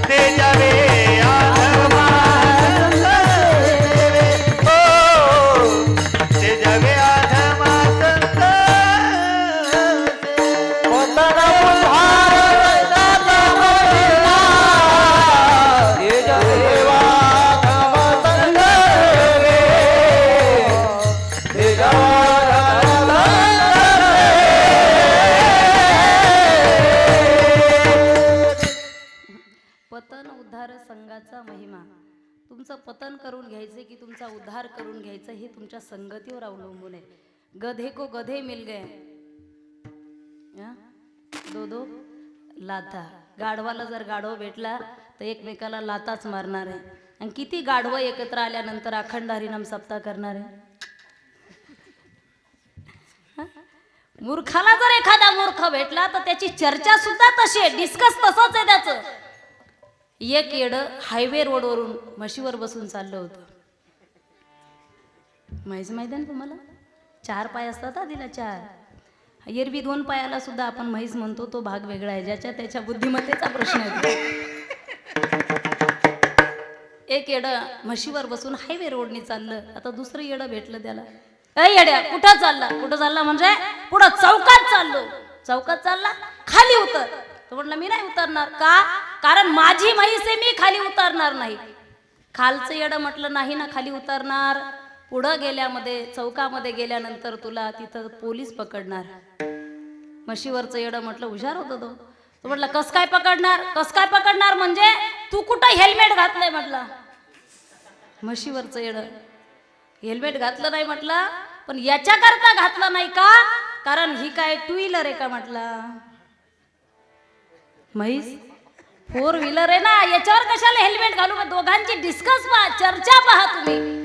ते जावे अधमा संत सेवे, ते जावे अधमा संत सेवे. पतन उद्धार संघाचा महिमा, ते जावे अधमा संत सेवे, ते जावे अधमा पतन उद्धार संघाचा महिमा. तुमचं पतन करून घ्यायचे की तुमचा उद्धार करून घ्यायचं हे तुमच्या संगतीवर अवलंबून आहे. गधे को गधे मिल गए, दो लाथा. गाढवाला जर गाढव भेटला तर एकमेकाला लाताच मारणार आहे. आणि किती गाढवं एकत्र आल्यानंतर अखंड हरिनाम सप्ताह करणार आहे. मूर्खाला जर एखादा मूर्ख भेटला तर त्याची चर्चा सुद्धा तशी आहे, डिस्कस तसंच आहे त्याचं. एक येड हायवे रोडवरून म्हशीवर बसून चाललं होतं. माहिती आहे ना तुम्हाला, 4 पाय असतात हा तिला, 4. एरवी 2 पायाला सुद्धा आपण म्हैस म्हणतो, तो भाग वेगळा आहे, ज्याच्या त्याच्या बुद्धिमत्तेचा प्रश्न आहे. एक येडं म्हशीवर बसून हायवे रोडने चाललं. आता दुसरं येडं भेटलं त्याला. ए येड्या, कुठं चालला? कुठं चालला म्हणजे पुढं चौकात चाललो. चौकात चालला, खाली उतर. तो म्हटलं मी नाही उतरणार. का? कारण माझी म्हैस आहे, मी खाली उतरणार नाही. खालचं येडं म्हटलं नाही ना खाली उतरणार. पुढं गेल्यामध्ये, चौकामध्ये गेल्यानंतर तुला तिथं पोलीस पकडणार. म्हशीवरचं येडं म्हटलं हुशार होतं तो. तो म्हटलं कस काय पकडणार? कस काय पकडणार म्हणजे तू कुठं हेल्मेट घातलंय म्हटलं. म्हशीवरचं येडं हेल्मेट घातलं नाही म्हटलं, पण याच्याकरता घातलं नाही का? कारण ही काय 2 व्हीलर आहे का म्हटलं. म्हैस 4 व्हीलर आहे ना, याच्यावर कशाला हेल्मेट घालू? दोघांची डिस्कस पहा, चर्चा पहा तुम्ही.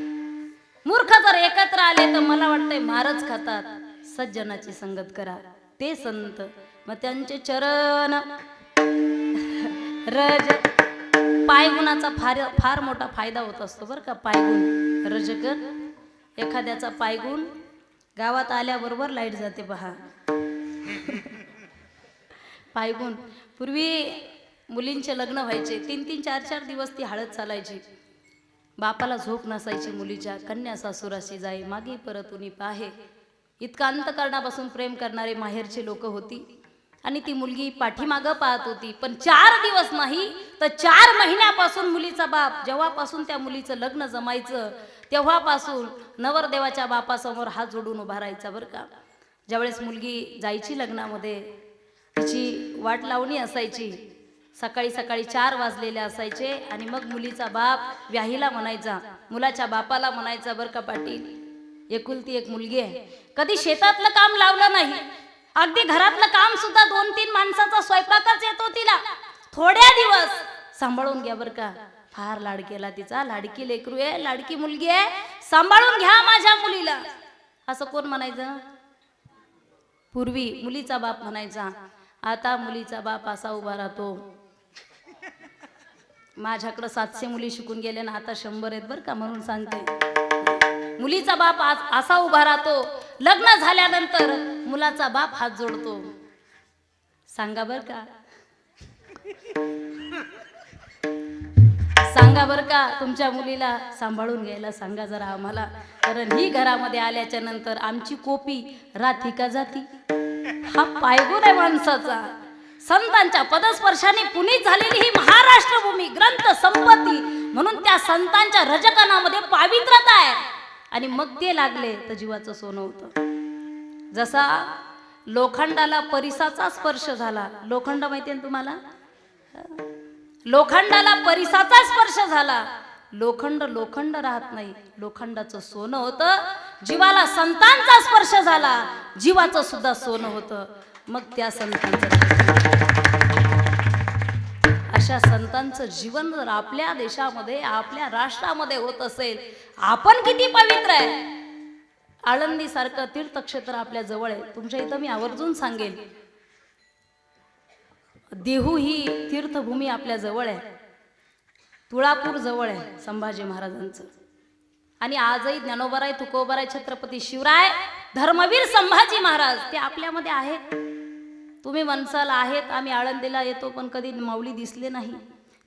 मूर्ख जर एकत्र आले तर मला वाटतंय मारच खातात. सज्जनाची संगत करा, ते संत, मग त्यांचे चरण रज. पायगुणाचा फार मोठा फायदा होत असतो बरं का. पायगुण रजकर, एखाद्याचा पायगुण गावात आल्याबरोबर लाईट जाते पहा. पायगुण. पूर्वी मुलींचे लग्न व्हायचे, 3-3, 4-4 दिवस ती हळद चालायची. बापाला झोप नसायची मुलीच्या. कन्या सासुराशी जाई मागे परतुनी पाहे. इतका अंतकरणापासून प्रेम करणारे माहेरचे लोक होती. आणि ती मुलगी पाठीमागं पाहत होती. पण 4 दिवस नाही तर 4 महिन्यापासून मुलीचा बाप, जेव्हापासून त्या मुलीचं लग्न जमायचं तेव्हापासून नवरदेवाच्या बापासमोर हात जोडून उभा राहायचा बरं का. ज्यावेळेस मुलगी जायची लग्नामध्ये, तिची वाट लावणी असायची. सकाळी 4 वाजलेले असायचे आणि मग मुलीचा बाप व्याहीला म्हणायचा, मुलाच्या बापाला म्हणायचा बरं का, पाटील एकुलती एक मुलगी आहे, कधी शेतातलं काम लावलं नाही, अगदी घरातलं काम सुद्धा 2-3 माणसाचा स्वयंपाकच येतो तिला, थोड्या दिवस सांभाळून घ्या बरं का. फार लाड केला तिचा. लाडकी लेकरू आहे, लाडकी मुलगी आहे, सांभाळून घ्या माझ्या मुलीला. असं कोण म्हणायचं? पूर्वी मुलीचा बाप म्हणायचा. आता मुलीचा बाप असा उभा राहतो. माझ्याकडं 700 मुली शिकून गेल्या ना, आता 100 आहेत बरं का, म्हणून सांगते. मुलीचा बाप आज असा उभा राहतो. लग्न झाल्यानंतर मुलाचा बाप हात जोडतो. सांगा बरं का, सांगा बरं का, तुमच्या मुलीला सांभाळून घ्यायला सांगा जरा आम्हाला. कारण ही घरामध्ये आल्याच्या नंतर आमची कोपी राहती का जाती. हा पायगुण आहे माणसाचा. संतांच्या पदस्पर्शाने पुनीत झालेली ही महाराष्ट्र भूमी, ग्रंथ संपत्ती, म्हणून त्या संतांच्या रजकणामध्ये पावित्रता आहे. आणि मग ते लागले तर जीवाचं सोनं होतं. जसा लोखंडाला परिसाचा स्पर्श झाला. लोखंड माहिती आहे तुम्हाला? लोखंडाला परिसाचा स्पर्श झाला. लोखंड राहत नाही, लोखंडाचं सोनं होतं. जीवाला संतांचा स्पर्श झाला, जीवाचं सुद्धा सोनं होतं. मग त्या संतांचं, अशा संतांचं जीवन जर आपल्या देशामध्ये, आपल्या राष्ट्रामध्ये होत असेल, आपण किती पवित्र आहे. आळंदी सारखं तीर्थक्षेत्र आपल्या जवळ आहे. तुमच्या इथं मी आवर्जून सांगेन, देहू ही तीर्थभूमी आपल्या जवळ आहे. तुळापूर जवळ आहे संभाजी महाराजांचं. आणि आजही ज्ञानोबाराय, तुकोबाराय, छत्रपती शिवराय, धर्मवीर संभाजी महाराज ते आपल्यामध्ये आहेत. तुम्ही मनसाला आहेत, आम्ही आळंदीला येतो पण कधी माऊली दिसले नाही.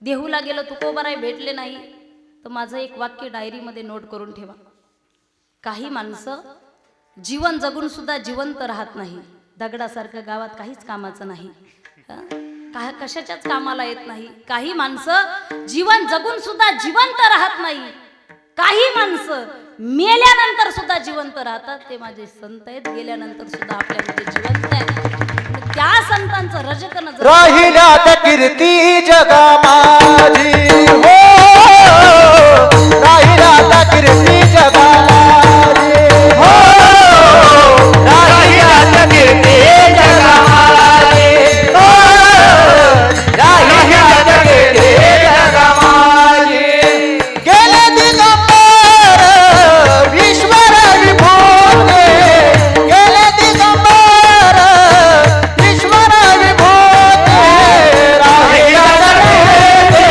देहूला गेलो, तुकोबाराय भेटले नाही. तर माझं एक वाक्य डायरीमध्ये नोट करून ठेवा. काही माणसं जीवन जगून सुद्धा जिवंत राहत नाही. दगडासारखं गावात काहीच कामाचं नाही, कशाच्याच कामाला येत नाही. काही माणसं जीवन जगून सुद्धा जिवंत राहत नाही. काही माणसं मेल्यानंतर सुद्धा जिवंत राहतात. ते माझे संत आहेत, गेल्यानंतर सुद्धा आपल्यामध्ये जिवंत आहेत. त्या संतांचं रजकन राहिल्यात कीर्ती जगा माझी हो, राहिल्यात कीर्ती जगा माझी हो, राहिल्यात कीर्ती जगा माझी हो, राहिल्यात कीर्ती जगा माझी. गेले दिगंबर ईश्वर विभूते, गेले दिगंबर ईश्वर विभूते, राहिल्यात कीर्ती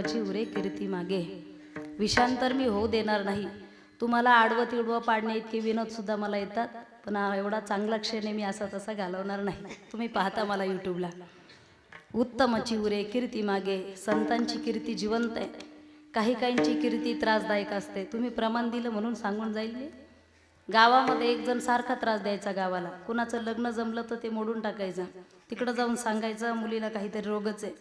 उत्तमची उरे कीर्ती मागे. विषांतर मी होऊ देणार नाही. तुम्हाला आडवं तिडवं पाडणे इतके विनोद सुद्धा मला येतात, पण एवढा चांगला क्षण मी असा तसा घालवणार नाही. तुम्ही पाहता मला यूट्यूबला. उत्तमची उरे कीर्ती मागे. संतांची कीर्ती जिवंत आहे. काही काहींची कीर्ती त्रासदायक असते. तुम्ही प्रमाण दिलं म्हणून सांगून जाईल मी. गावामध्ये एक जण सारखा त्रास द्यायचा गावाला. कुणाचं लग्न जमलं तर ते मोडून टाकायचं. तिकडं जाऊन सांगायचं मुलीला काहीतरी रोगच आहे.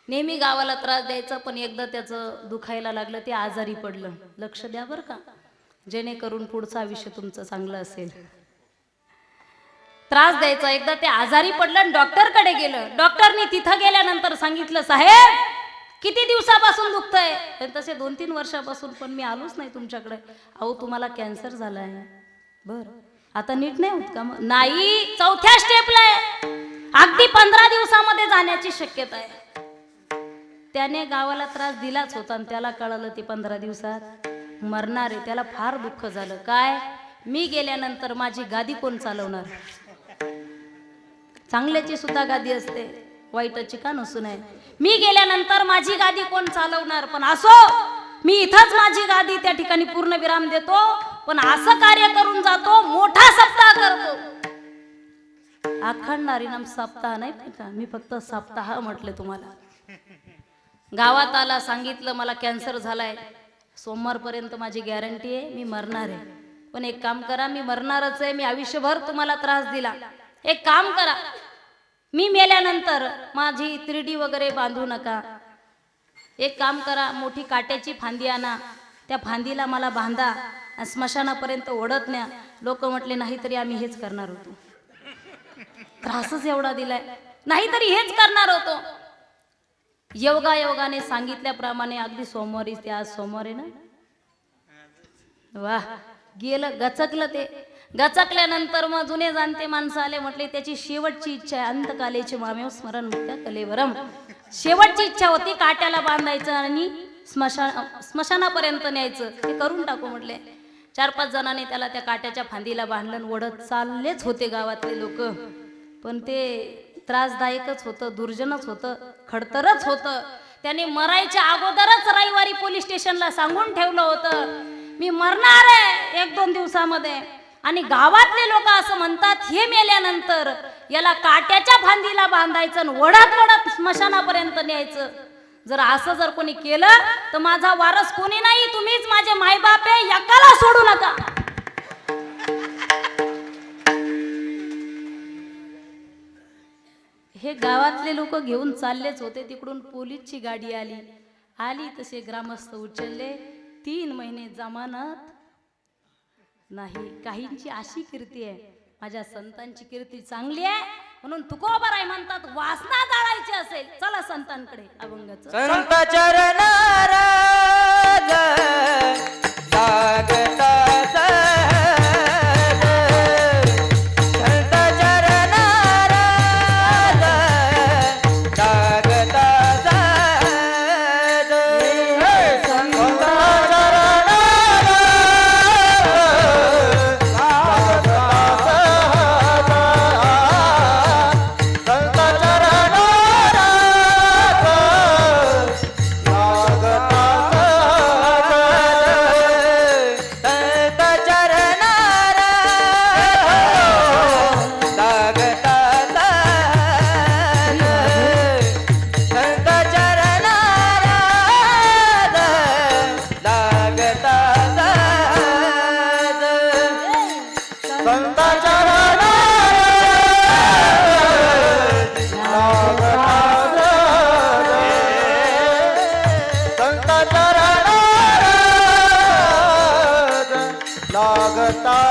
नेहमी गावाला त्रास द्यायचा, पण एकदा त्याचं दुखायला लागलं, ते आजारी पडलं. लक्ष द्या बरं का, जेणेकरून पुढचं आयुष्य तुमचं चांगलं असेल. त्रास द्यायचा, एकदा ते आजारी पडलं आणि डॉक्टरकडे गेलं. डॉक्टरनी तिथं गेल्यानंतर सांगितलं, साहेब किती दिवसापासून दुखतंय? तसे 2-3 वर्षापासून, पण मी आलोच नाही तुमच्याकडे. अहो तुम्हाला कॅन्सर झालाय. बर, आता नीट नाही होत का? नाही, 4थ्या स्टेपला आहे. अगदी 15 दिवसामध्ये जाण्याची शक्यता आहे. त्याने गावाला त्रास दिलाच होता आणि त्याला कळालं ते 15 दिवसात मरणार आहे. त्याला फार दुःख झालं. काय, मी गेल्यानंतर माझी गादी कोण चालवणार? चांगल्याची सुद्धा गादी असते, वाईटाची का नसून आहे. मी गेल्यानंतर माझी गादी कोण चालवणार? पण असो, मी इथंच माझी गादी त्या ठिकाणी पूर्ण विराम देतो, पण असं कार्य करून जातो, मोठा सप्ताह करतो. अखंड हरिनाम सप्ताह नाही का, मी फक्त सप्ताह म्हटले तुम्हाला. गावात आला, सांगितलं मला कॅन्सर झालाय, सोमवारपर्यंत माझी गॅरंटी आहे, मी मरणार आहे. पण एक काम करा, मी मरणारच आहे, मी आयुष्यभर तुम्हाला त्रास दिला. एक काम करा, मी मेल्यानंतर माझी 3D वगैरे बांधू नका. एक काम करा, मोठी काट्याची फांदी आणा, त्या फांदीला मला बांधा, स्मशानापर्यंत ओढत न्या. लोक म्हटले नाहीतरी आम्ही हेच करणार होतो. त्रासच एवढा दिलाय, नाहीतरी हेच करणार होतो. योगायोगाने सांगितल्याप्रमाणे अगदी सोमवारी, ते आज सोमवारी ना, वाह, गेलं, गचकलं. ते गचकल्यानंतर मग जुने जाणते माणसं आले, म्हटले त्याची शेवटची इच्छा आहे, अंतकालेचे मामेव स्मरण मुक्त्या कलेवरम. शेवटची इच्छा होती काट्याला बांधायचं आणि स्मशानापर्यंत न्यायचं. ते करून टाकू म्हटले. 4-5 जणांनी त्याला त्या काट्याच्या फांदीला बांधलं, ओढत चाललेच होते गावातले लोक. पण ते त्रासदायकच होतं, दुर्जनच होतं, खडतरच होतं. त्याने मरायच्या अगोदरच रविवारी पोलीस स्टेशनला सांगून ठेवलं होतं, मी मरणार आहे 1-2 दिवसामध्ये. आणि गावातले लोक असं म्हणतात, हे मेल्यानंतर याला काट्याच्या फांदीला बांधायचं आणि ओढत ओढत स्मशानापर्यंत न्यायचं. जर असं जर कोणी केलं तर माझा वारस कोणी नाही, तुम्हीच माझे मायबाप आहे, एकाला सोडू नका. हे गावातले लोक घेऊन चाललेच होते. तिकडून पोलीसची गाडी आली तसे ग्रामस्थ उचलले. 3 महिने जमानत नाही. काहींची अशी कीर्ती आहे, माझ्या संतांची कीर्ती चांगली आहे म्हणून तुकोबाराय म्हणतात, वासना जाळायची असेल चला संतांकडे. अभंगाचं संत चरणाराज जागता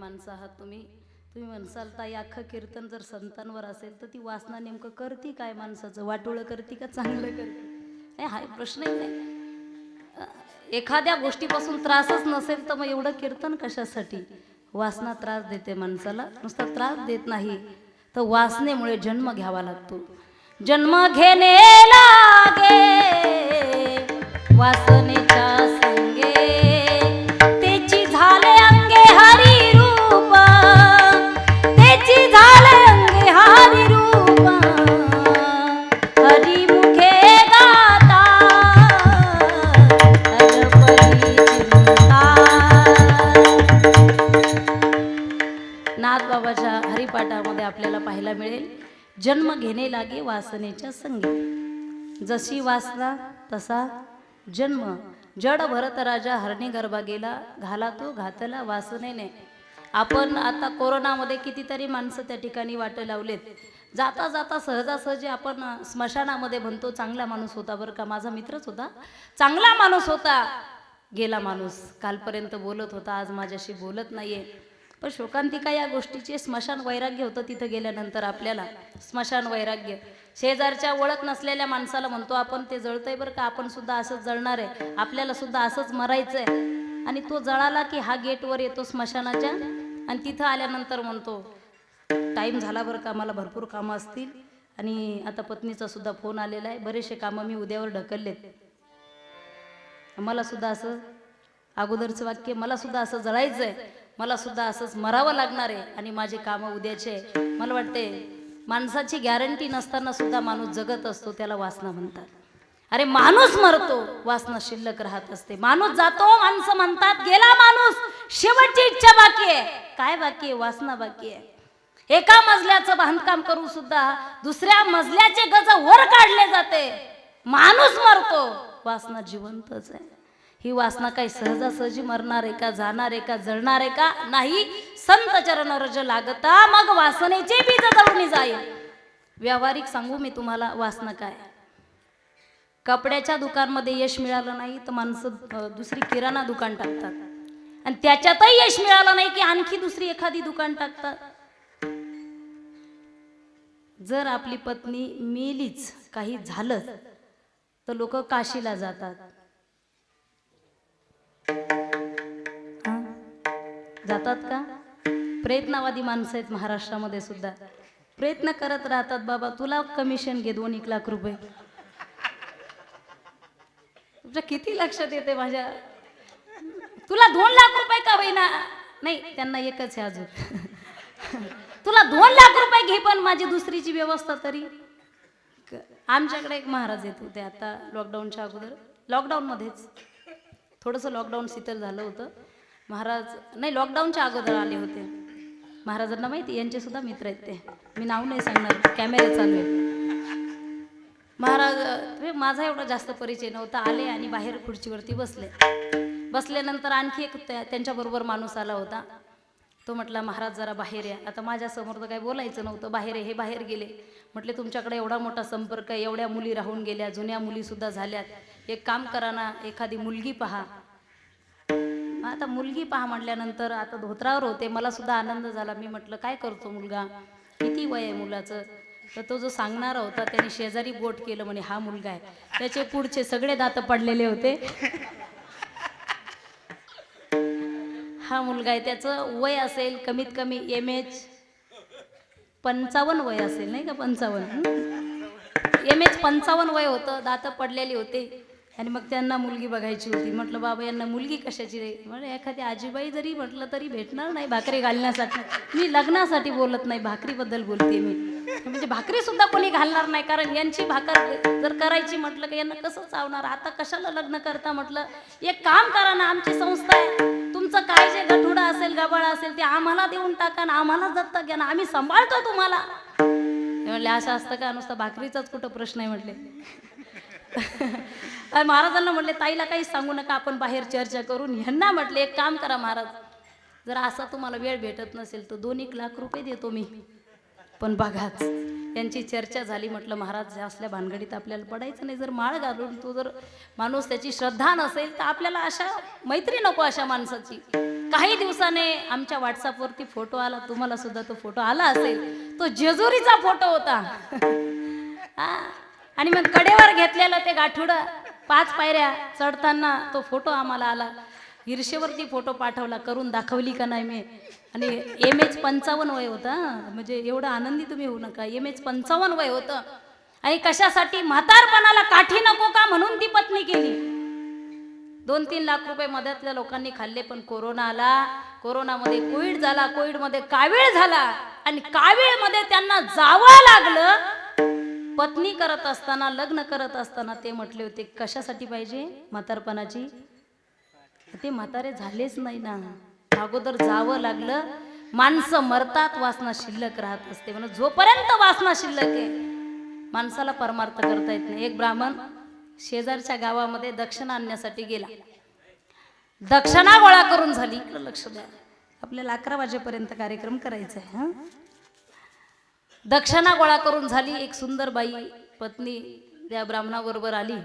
माणसं आहात तुम्ही. तुम्ही म्हणसाल ताई अख्खं कीर्तन जर संतांवर असेल तर ती वासना नेमकं करती काय माणसाचं? वाटोळं करती का चांगलं करते? नाही, हा प्रश्नही नाही. एखाद्या गोष्टीपासून त्रासच नसेल तर मग एवढं कीर्तन कशासाठी? वासना त्रास देते माणसाला, नुसता त्रास देत नाही तर वासनेमुळे जन्म घ्यावा लागतो. जन्म घेणे लागे वासनेच्या संगे, त्याची झाले अंगे हरी रूप, त्याची झाले अंगे हरी रूप, हरी मुखे गाता हरपरी चिंता. नाथ बाबाच्या हरिपाठामध्ये आपल्याला पाहायला मिळेल, जन्म घेणे लागे वासनेच्या संगे. जशी वासना तसा जन्म. जड भरत राजा हरणी गर्भा गेला, घाला तो घातला वासनेने. आपण आता कोरोनामध्ये कितीतरी माणसं त्या ठिकाणी वाट लावलेत. जाता जाता सहजासहजी आपण स्मशानामध्ये म्हणतो चांगला माणूस होता बरं का, माझा मित्रच होता, चांगला माणूस होता, गेला माणूस, कालपर्यंत बोलत होता आज माझ्याशी बोलत नाहीये. पण शोकांतिका या गोष्टीचे स्मशान वैराग्य होतं तिथं गेल्यानंतर आपल्याला. स्मशान वैराग्य शेजारच्या ओळख नसलेल्या माणसाला म्हणतो आपण ते जळतंय बरं का, आपण सुद्धा असंच जळणार आहे, आपल्याला सुद्धा असंच मरायचंय. आणि तो जळाला की हा गेटवर येतो स्मशानाच्या आणि तिथं आल्यानंतर म्हणतो टाईम झाला बरं का, मला भरपूर कामं असतील आणि आता पत्नीचा सुद्धा फोन आलेला आहे, बरेचसे कामं मी उद्यावर ढकललेत. मला सुद्धा असं अगोदरचं वाक्य, मला सुद्धा असं जळायचंय, मला सुद्धा असंच मरावं लागणार आहे आणि माझे कामं उद्याचे. मला वाटते माणसाची गॅरंटी नसताना सुद्धा माणूस जगत असतो, त्याला वासना म्हणतात. अरे माणूस मरतो, वासना शिल्लक राहत असते. माणूस जातो, माणसं म्हणतात गेला माणूस, शेवटची इच्छा बाकी आहे. काय बाकी आहे? वासना बाकी आहे. एका मजल्याचं बांधकाम करून सुद्धा दुसऱ्या मजल्याचे गज वर काढले जाते. माणूस मरतो, वासना जिवंतच आहे. ही वासना काही सहजासहजी मरणार आहे का, जाणार आहे का, जळणार आहे का? नाही. संत चरण रज लागता मग वासनेचे बीज जळून जाईल. व्यावहारिक सांगू मी तुम्हाला वासना काय. कपड्याच्या दुकानमध्ये यश मिळालं नाही तर माणसं दुसरी किराणा दुकान टाकतात आणि त्याच्यातही यश मिळालं नाही की आणखी दुसरी एखादी दुकान टाकतात. जर आपली पत्नी मेलीच, काही झालं तर लोक काशीला जातात. जातात का? प्रयत्नवादी माणसं आहेत महाराष्ट्रामध्ये सुद्धा, प्रयत्न करत राहतात. बाबा तुला कमिशन घे 2-1 लाख रुपये. तुझ्या किती लक्षात येते माझ्या, तुला 2 लाख रुपये का होईना, नाही त्यांना एकच आहे अजून, तुला 2 लाख रुपये घे पण माझी दुसरीची व्यवस्था तरी. आमच्याकडे एक महाराज येत होते आता लॉकडाऊनच्या अगोदर, लॉकडाऊनमध्येच थोडंसं लॉकडाऊन शिथिल झालं होतं. महाराज नाही लॉकडाऊनच्या अगोदर आले होते. महाराजांना माहिती यांचे सुद्धा मित्र आहेत ते, मी नाव नाही सांगणार, कॅमेरे चालू आहे. महाराज माझा एवढा जास्त परिचय नव्हता, आले आणि बाहेर खुर्चीवरती बसले. बसल्यानंतर आणखी एक त्यांच्याबरोबर माणूस आला होता. तो म्हटला महाराज जरा बाहेर या. आता माझ्यासमोर तर काही बोलायचं नव्हतं, बाहेर हे बाहेर गेले. म्हटले तुमच्याकडे एवढा मोठा संपर्क आहे, एवढ्या मुली राहून गेल्या, जुन्या मुलीसुद्धा झाल्यात, एक काम करा ना, एखादी मुलगी पहा. आता मुलगी पहा म्हटल्यानंतर आता धोत्रावर होते, मला सुद्धा आनंद झाला. मी म्हटलं काय करतो मुलगा, किती वय आहे मुलाचं? तर तो जो सांगणारा होता त्याने शेजारी बोट केलं, म्हणे हा मुलगा आहे. त्याचे पुढचे सगळे दात पडलेले होते. हा मुलगा आहे, त्याचं वय असेल कमीत कमी MH 55 वय असेल, नाही का? 55 MH 55 वय होतं, दात पडलेली होते. आणि मग त्यांना मुलगी बघायची होती. म्हटलं बाबा यांना मुलगी कशाची रे? म्हणजे एखादी आजीबाई जरी म्हटलं तरी भेटणार नाही भाकरी घालण्यासाठी. मी लग्नासाठी बोलत नाही, भाकरीबद्दल बोलते मी. म्हणजे भाकरी सुद्धा कोणी घालणार नाही, कारण यांची भाकर जर करायची म्हटलं की यांना कसं चावणार. आता कशाला लग्न करता म्हटलं, एक काम करा ना, आमची संस्था आहे, तुमचं काय जे गठुडा असेल गबाळ असेल ते आम्हाला देऊन टाका ना, आम्हाला दत्तक घ्या ना, आम्ही सांभाळतो तुम्हाला. म्हणले असं असतं का, नुसतं भाकरीचाच कुठं प्रश्न आहे म्हटले. महाराजांना म्हटले ताईला काही सांगू नका, आपण बाहेर चर्चा करून. ह्यांना म्हटले एक काम करा महाराज, जर असा तुम्हाला वेळ भेटत नसेल तर 2-1 लाख रुपये देतो मी, पण बघाच. यांची चर्चा झाली. म्हटलं महाराज असल्या भानगडीत आपल्याला पडायचं नाही. जर माळ घालून तो जर माणूस त्याची श्रद्धा नसेल तर आपल्याला अशा मैत्री नको अशा माणसाची. काही दिवसाने आमच्या व्हॉट्सअपवरती फोटो आला, तुम्हाला सुद्धा तो फोटो आला असेल, तो जेजुरीचा फोटो होता. हा. आणि मग कडेवर घेतलेलं ते गाठुडं 5 पायऱ्या चढताना तो फोटो आम्हाला आला. ईर्षेवरती फोटो पाठवला, करून दाखवली का नाही मी. आणि MH 55 वय होतं. म्हणजे एवढं आनंदी तुम्ही होऊ नका. MH 55 वय होतं. आणि कशासाठी? म्हातारपणाला काठी नको का म्हणून ती पत्नी केली. 2-3 लाख रुपये मदतल्या लोकांनी खाल्ले, पण कोरोना आला. कोरोनामध्ये कोविड झाला, कोविडमध्ये कावीळ झाला, आणि कावीळमध्ये त्यांना जावं लागलं. पत्नी करत असताना, लग्न करत असताना ते म्हटले होते कशासाठी पाहिजे म्हातारपणाची. ते म्हातारे झालेच नाही ना, अगोदर जावं लागलं. माणसं मरतात, वासना शिल्लक राहत असते. म्हणून जोपर्यंत वासना शिल्लक आहे माणसाला परमार्थ करता येत नाही. एक ब्राह्मण शेजारच्या गावामध्ये दक्षिणा आणण्यासाठी गेला. दक्षिणा गोळा करून झाली. इकडं लक्ष द्या, आपल्याला 11 वाजेपर्यंत कार्यक्रम करायचा आहे. हा, दक्षिणा गोळा करून झाली. एक सुंदर बाई पत्नी त्या ब्राह्मणाबरोबर आली.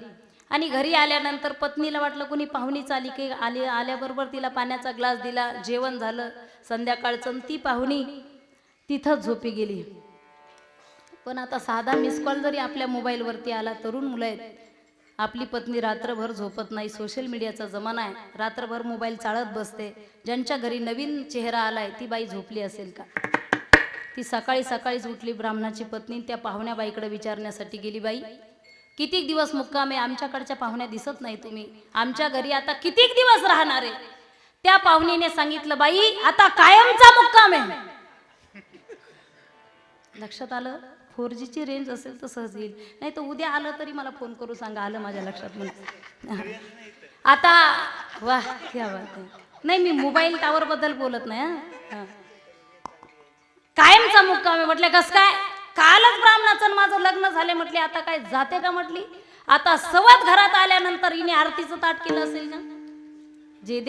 आणि घरी आल्यानंतर पत्नीला वाटलं कोणी पाहुणीच आली की आल्याबरोबर तिला पाण्याचा ग्लास दिला, जेवण झालं संध्याकाळचं. ती पाहुणी तिथंच झोपी गेली. पण आता साधा मिस कॉल जरी आपल्या मोबाईलवरती आला, तरुण मुलं आहेत, आपली पत्नी रात्रभर झोपत नाही. सोशल मीडियाचा जमाना आहे, रात्रभर मोबाईल चाळत बसते. ज्यांच्या घरी नवीन चेहरा आलाय ती बाई झोपली असेल का? ती सकाळीच उठली ब्राह्मणाची पत्नी. त्या पाहुण्या बाईकडे विचारण्यासाठी गेली, बाई कितीक दिवस मुक्काम आहे? आमच्याकडच्या पाहुण्या दिसत नाही, तुम्ही आमच्या घरी आता कितीक दिवस राहणार आहे? त्या पाहुणीने सांगितलं, बाई आता कायमचा मुक्काम आहे. लक्षात आलं? 4G ची रेंज असेल तर सहज येईल, नाही तर उद्या आलं तरी मला फोन करू सांगा, आलं माझ्या लक्षात म्हणून. आता वा क्या बात आहे. नाही, मी मोबाईल टावर बद्दल बोलत नाही. हा, कायमचा मुक्काम आहे. म्हटलं कस काय? कालच ब्राह्मणाचं माझं लग्न झाले. म्हटले आता काय जाते का? म्हटली आता सवत घरात आल्यानंतर हिने आरतीचं ताट केलं असेल ना. जे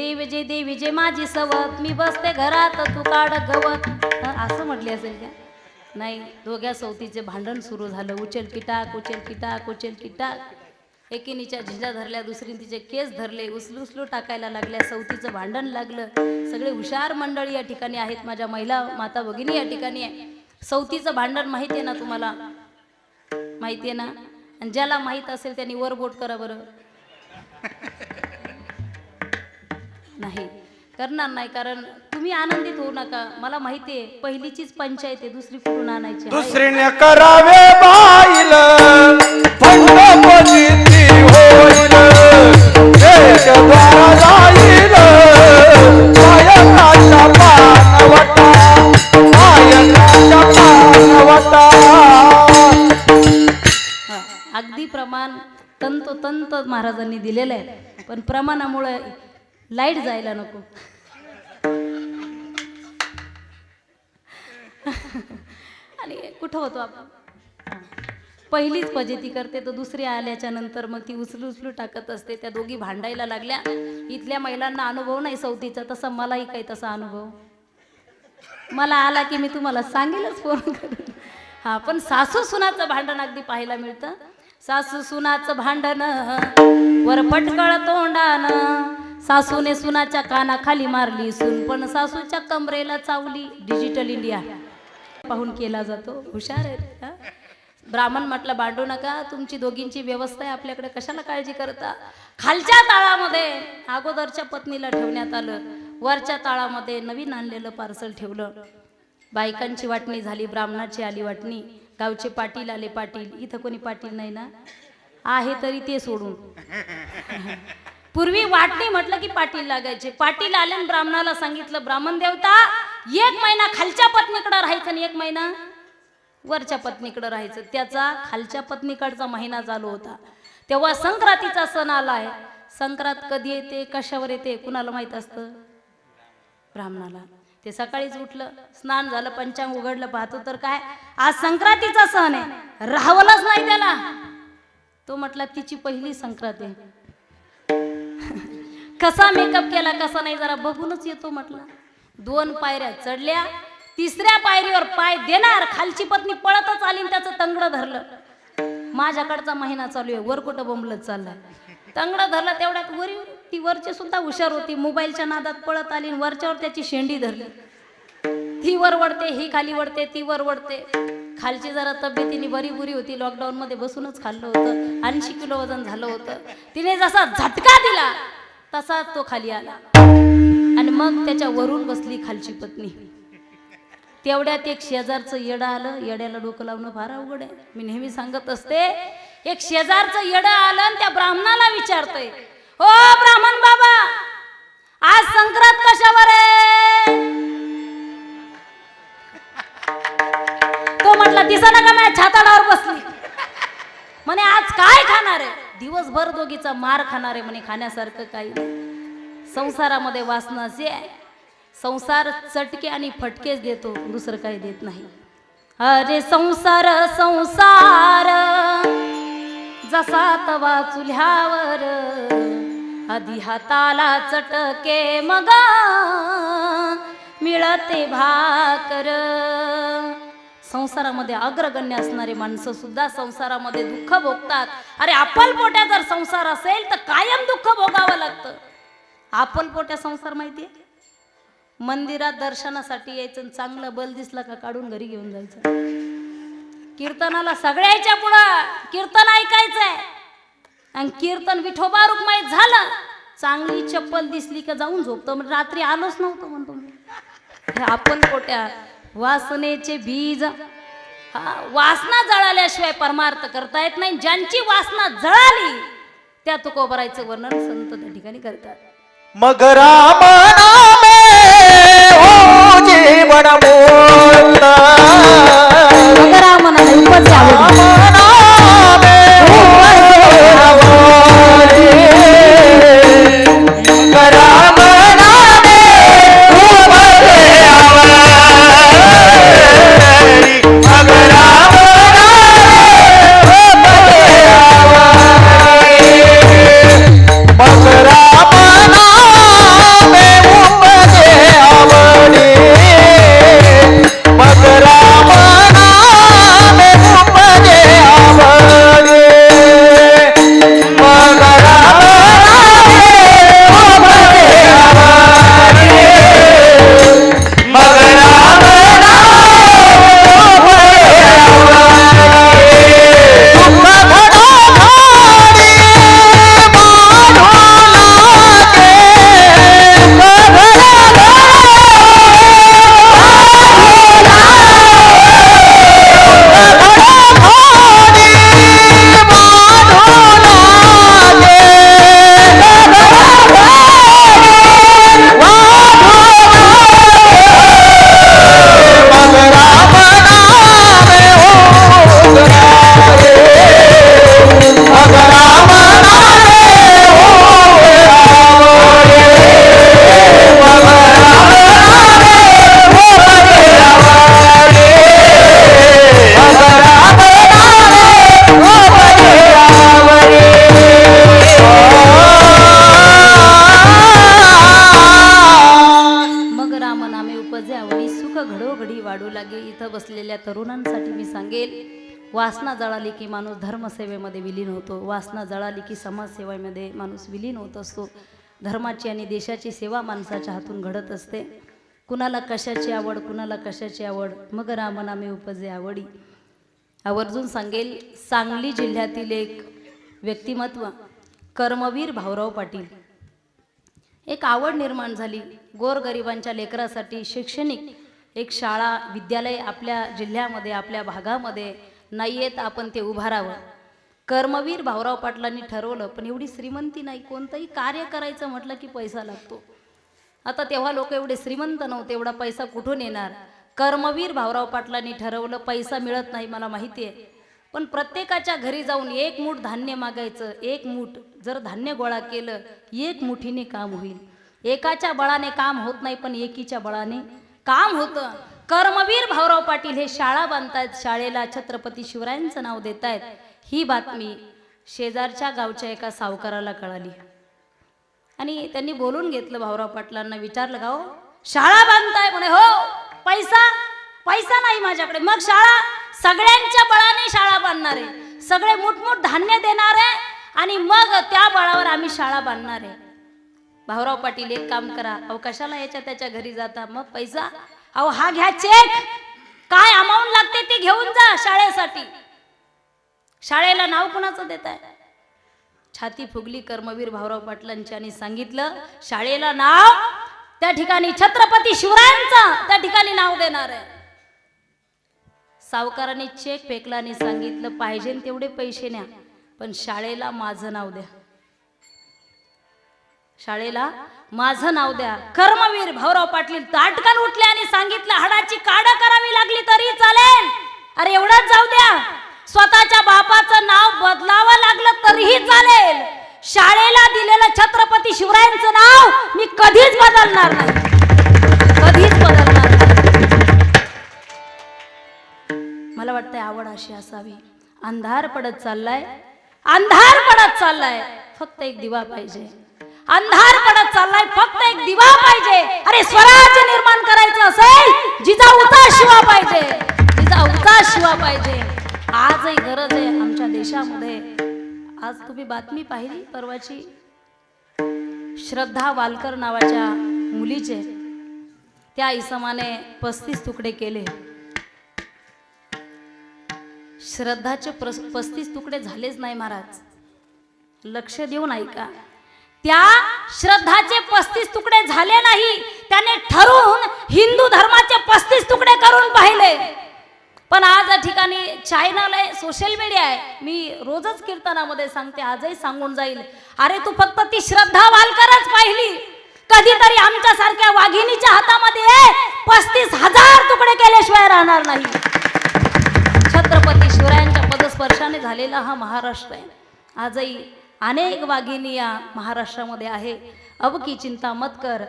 देवी जे माझी सवत, मी बसते घरात तू काढ गवत, असं म्हटले असेल का? नाही, दोघ्या सवतीचे भांडण सुरू झालं. उचल की टाक. एकीनीच्या झिंजा धरल्या, दुसरी तिचे केस धरले, उचलू टाकायला लागल्या. सवतीचं भांडण लागलं. सगळे हुशार मंडळी या ठिकाणी आहेत, माझ्या महिला माता भगिनी या ठिकाणी आहे. सवतीचं भांडण माहिती आहे ना तुम्हाला? माहिती आहे ना? आणि ज्याला माहित असेल त्यांनी वर बोट करा बरं. नाही करणार नाही, कारण तुम्ही आनंदित होऊ नका. मला माहिती आहे पहिलीचीच पंचायत आहे, दुसरी कुठून आणायची? दुसरीने करावे बाईल पंडपती होईल, द्वारा जाईल पायकाच्या पानवटा, पायकाच्या पानवटा. अगदी प्रमाण तंतोतंत महाराजांनी दिलेलं आहे, पण प्रमाणामुळे लाईट जायला नको. आणि कुठं होतो आपण? पहिलीच फजिती करते तर दुसरी आल्याच्या नंतर मग ती उचलू टाकत असते. त्या दोघी भांडायला लागल्या. इथल्या महिलांना अनुभव नाही सवतीचा, तसा मलाही काही तसा अनुभव मला आला की मी तुम्हाला सांगेलच फोन करून. हा, पण सासू सुनाचं भांडण अगदी पाहायला मिळतं. सासू सुनाचं भांडण वर फटकळ तोंडानं, सासूने सुनाच्या कानाखाली मारली सून, पण सासूच्या कमरेला चावली. डिजिटल इंडिया पाहून केला जातो. हुशार आहेत. ब्राह्मण म्हटलं भांडू नका, तुमची दोघींची व्यवस्था आहे आपल्याकडे, कशाला काळजी करता? खालच्या ताळामध्ये अगोदरच्या पत्नीला ठेवण्यात आलं, वरच्या ताळामध्ये नवीन आणलेलं पार्सल ठेवलं. बायकांची वाटणी झाली, ब्राह्मणाची आली वाटणी. गावचे पाटील आले. पाटील इथं कोणी पाटील नाही ना? आहे तरी ते सोडून. पूर्वी वाटणी म्हटलं की पाटील लागायचे. पाटील आले आणि ब्राह्मणाला सांगितलं, ब्राह्मण देवता 1 महिना खालच्या पत्नीकडे राहायचं आणि 1 महिना वरच्या पत्नीकडे राहायचं. त्याचा खालच्या पत्नीकडचा महिना चालू होता. तेव्हा संक्रांतीचा सण आलाय. संक्रांत कधी येते, कशावर येते, कुणाला माहित असतं? ब्राह्मणाला. ते सकाळीच उठलं, स्नान झालं, पंचांग उघडलं, पाहतो तर काय, आज संक्रांतीचा सण आहे. राहवलंच नाही त्याला. तो म्हटला तिची पहिली संक्रांत आहे. कसा मेकअप केला कसा नाही जरा बघूनच येतो म्हटलं. 2 पायऱ्या चढल्या, 3ऱ्या पायरीवर पाय देणार, खालची पत्नी पळतच आली आणि त्याचं तंगड धरलं. माझ्याकडचा महिना चालू आहे, वर कुठं बोंबलत चाललाय. तंगड धरलं तेवढ्यात वर ती वरची सुद्धा हुशार होती, मोबाईलच्या नादात पळत आली आणि वरच्यावर त्याची शेंडी धरली. ती वर वळते, ही खाली वळते, ती वर वळते. खालची जरा तब्येतीने बरी बुरी होती, लॉकडाऊन मध्ये बसूनच खाल्लं होतं, 80 किलो वजन झालं होतं. तिने जसा झटका दिला तसाच तो खाली आला आणि मग त्याच्या वरून बसली खालची पत्नी. तेवढ्यात एक शेजारचं येडं आलं. येड्याला डोकं लावणं फार अवघड आहे. मी नेहमी सांगत असते, एक शेजारचं येडं आलं आणि त्या ब्राह्मणाला विचारतंय, ओ ब्राह्मण बाबा, आज संक्रांत कशावर आहे? तो म्हटला, दिसाना का माझ्या छाताडावर बसली. म्हणे आज काय खाणार आहे? दिवसभर दोघीचा मार खाणार आहे म्हणे, खाण्यासारखं काही नाही. संसारामध्ये वासनाचे आहे. संसार चटके आणि फटकेच देतो, दुसरं काही देत नाही. अरे संसार संसार जसा तवा चुल्ह्यावर, आधी हाताला चटके मग मिळते भाकर. संसारामध्ये अग्रगण्य असणारे माणसं सुद्धा संसारामध्ये दुःख भोगतात. अरे आपलपोट्या जर संसार असेल तर कायम दुःख भोगावं लागतं. आपलपोट्या संसार माहितीये, मंदिरात दर्शनासाठी यायचं, चांगलं बल दिसला का काढून घरी घेऊन जायचं. कीर्तनाला सगळ्याच्या पुढं कीर्तन ऐकायचंय आणि कीर्तन विठोबा रुक्माई झालं, चांगली चप्पल दिसली का जाऊन झोपतो. म्हणजे रात्री आलोच नव्हतं म्हणतो मी. हे आपलपोट्या वासनेचे बीज. वासना जळाल्याशिवाय परमार्थ करता येत नाही. ज्यांची वासना जळाली त्या तुकोबरायचं वर्णन संत त्या ठिकाणी करतात. मग राम नामे हो जीवन मोत, मग राम नामे उपज आवडी. बसलेल्या तरुणांसाठी मी सांगेल, वासना जळाली की माणूस धर्मसेवेमध्ये विलीन होतो. वासना जळाली की समाजसेवेमध्ये माणूस विलीन होत असतो. धर्माची आणि देशाची सेवा माणसाच्या हातून घडत असते. कुणाला कशाची आवड, कुणाला कशाची आवड, मग रामनामे उपजे आवडी. आवर्जून सांगेल, सांगली जिल्ह्यातील एक व्यक्तिमत्व कर्मवीर भाऊराव पाटील. एक आवड निर्माण झाली गोरगरिबांच्या लेकरासाठी शैक्षणिक एक शाळा विद्यालय आपल्या जिल्ह्यामध्ये आपल्या भागामध्ये नाही आहेत, आपण ते उभारावं. कर्मवीर भाऊराव पाटलांनी ठरवलं, पण एवढी श्रीमंती नाही, कोणतंही कार्य करायचं म्हटलं की पैसा लागतो. आता तेव्हा लोक एवढे श्रीमंत नव्हते, एवढा पैसा कुठून येणार. कर्मवीर भाऊराव पाटलांनी ठरवलं, पैसा मिळत नाही मला माहिती आहे, पण प्रत्येकाच्या घरी जाऊन एक मूठ धान्य मागायचं. एक मूठ जर धान्य गोळा केलं, एक मुठीने काम होईल. एकाच्या बळाने काम होत नाही, पण एकीच्या बळाने काम होतं. कर्मवीर भाऊराव पाटील हे शाळा बांधतायत, शाळेला छत्रपती शिवरायांचं नाव देत आहेत. ही बातमी शेजारच्या गावच्या एका सावकाराला कळाली आणि त्यांनी बोलून घेतलं. भाऊराव पाटलांना विचारलं, गाव शाळा बांधताय? म्हणे हो. पैसा? पैसा नाही माझ्याकडे. मग शाळा? सगळ्यांच्या बळाने शाळा बांधणार आहे, सगळे मुठमुठ धान्य देणार आहे आणि मग त्या बळावर आम्ही शाळा बांधणार आहे. भाऊराव पाटील एक काम करा, अहो कशाला याच्या त्याच्या घरी जाता, मग पैसा अहो हा घ्या चेक, काय अमाऊंट लागते ते घेऊन जा शाळेसाठी. शाळेला नाव कुणाचं देताय? छाती फुगली कर्मवीर भाऊराव पाटलांची आणि सांगितलं शाळेला नाव त्या ठिकाणी छत्रपती शिवरायांचं त्या ठिकाणी नाव देणार आहे. सावकाराने चेक फेकला आणि सांगितलं पाहिजे तेवढे पैसे न्या, पण शाळेला माझं नाव द्या, शाळेला माझं नाव द्या. कर्मवीर भाऊराव पाटील ताटकन उठले आणि सांगितलं हाडाची काढ करावी लागली तरी चालेल, अरे एवढंच जाऊ द्या, स्वतःच्या बापाचं नाव बदलावं लागलं तरीही चालेल, शाळेला दिलेलं छत्रपती शिवरायांचं नाव मी कधीच बदलणार नाही, कधीच बदलणार नाही. मला वाटतंय आवड अशी असावी. अंधार पडत चाललाय, अंधार पडत चाललाय, फक्त एक दिवा पाहिजे. अंधार पडत चाललाय, फक्त एक दिवा पाहिजे. अरे स्वराज्य निर्माण करायचं असेल जिजाऊचा शिवा पाहिजे, जिजाऊचा शिवा पाहिजे. आजही गरज आहे आमच्या देशामध्ये. आज तुम्ही बातमी पाहिली परवाची, श्रद्धा वालकर नावाच्या मुलीचे त्या इसमाने 35 तुकडे केले. श्रद्धाचे 35 तुकडे झालेच नाही महाराज, लक्ष देऊन ऐका. त्या श्रद्धाचे 35 तुकडे झाले नाही, त्याने ठरवून हिंदू धर्माचे 35 तुकडे करून पाहिले. पण आज या ठिकाणी चॅनल आहे, सोशल मीडिया आहे, मी रोजच कीर्तनामध्ये सांगते, आजही सांगून जाईल. अरे तू फक्त ती श्रद्धा वालकरच पाहिली, कधीतरी आमच्या सारख्या वाघिणीच्या हातामध्ये 35,000 तुकडे केल्याशिवाय राहणार नाही. छत्रपती शिवरायांच्या पदस्पर्शाने झालेला हा महाराष्ट्र आहे. आजही अनेक वाघिणी या महाराष्ट्रामध्ये आहे. अब की चिंता मत कर,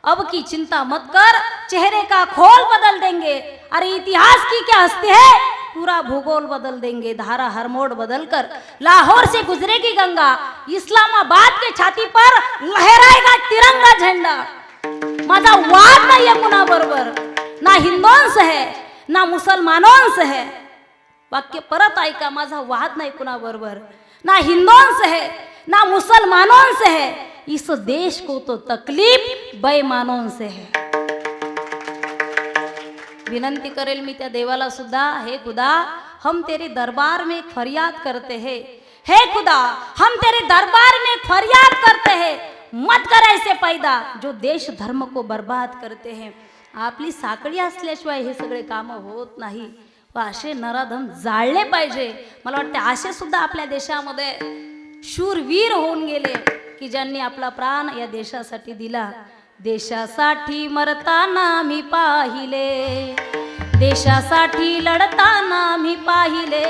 अब की चिंता मत कर, चेहरे का खोल बदल देंगे. अरे इतिहास की क्या हस्ती है, पूरा भूगोल बदल देंगे. धारा हर मोड़ बदल कर लाहौर से गुजरेगी गंगा, इस्लामाबाद के छाती पर लहराएगा तिरंगा झंडा. माझा वाद नाहीये कुणाबरोबर, ना हिंदूंस है ना मुसलमानोंस है. वाक्य परत ऐका, माझा वाद नाही कुणाबरोबर, ना हिंदूंस है ना मुसलमानों से है, इस देश को तो तकलीफ बेईमानों से है. विनंती करेल मी त्या देवाला सुद्धा, हे खुदा हम तेरे दरबार में फरियाद करते हैं, हे खुदा हम तेरे दरबार में फरियाद करते हैं, मत कर ऐसे पैदा जो देश धर्म को बर्बाद करते हैं. आपली साखळी असल्याशिवाय हे सगळे काम होत नाही. व असे नराधम जाळले पाहिजे. मला वाटते असे सुद्धा आपल्या देशामध्ये शूरवीर होऊन गेले की ज्यांनी आपला प्राण या देशासाठी दिला. देशासाठी मरताना मी पाहिले, देशासाठी लढताना मी पाहिले,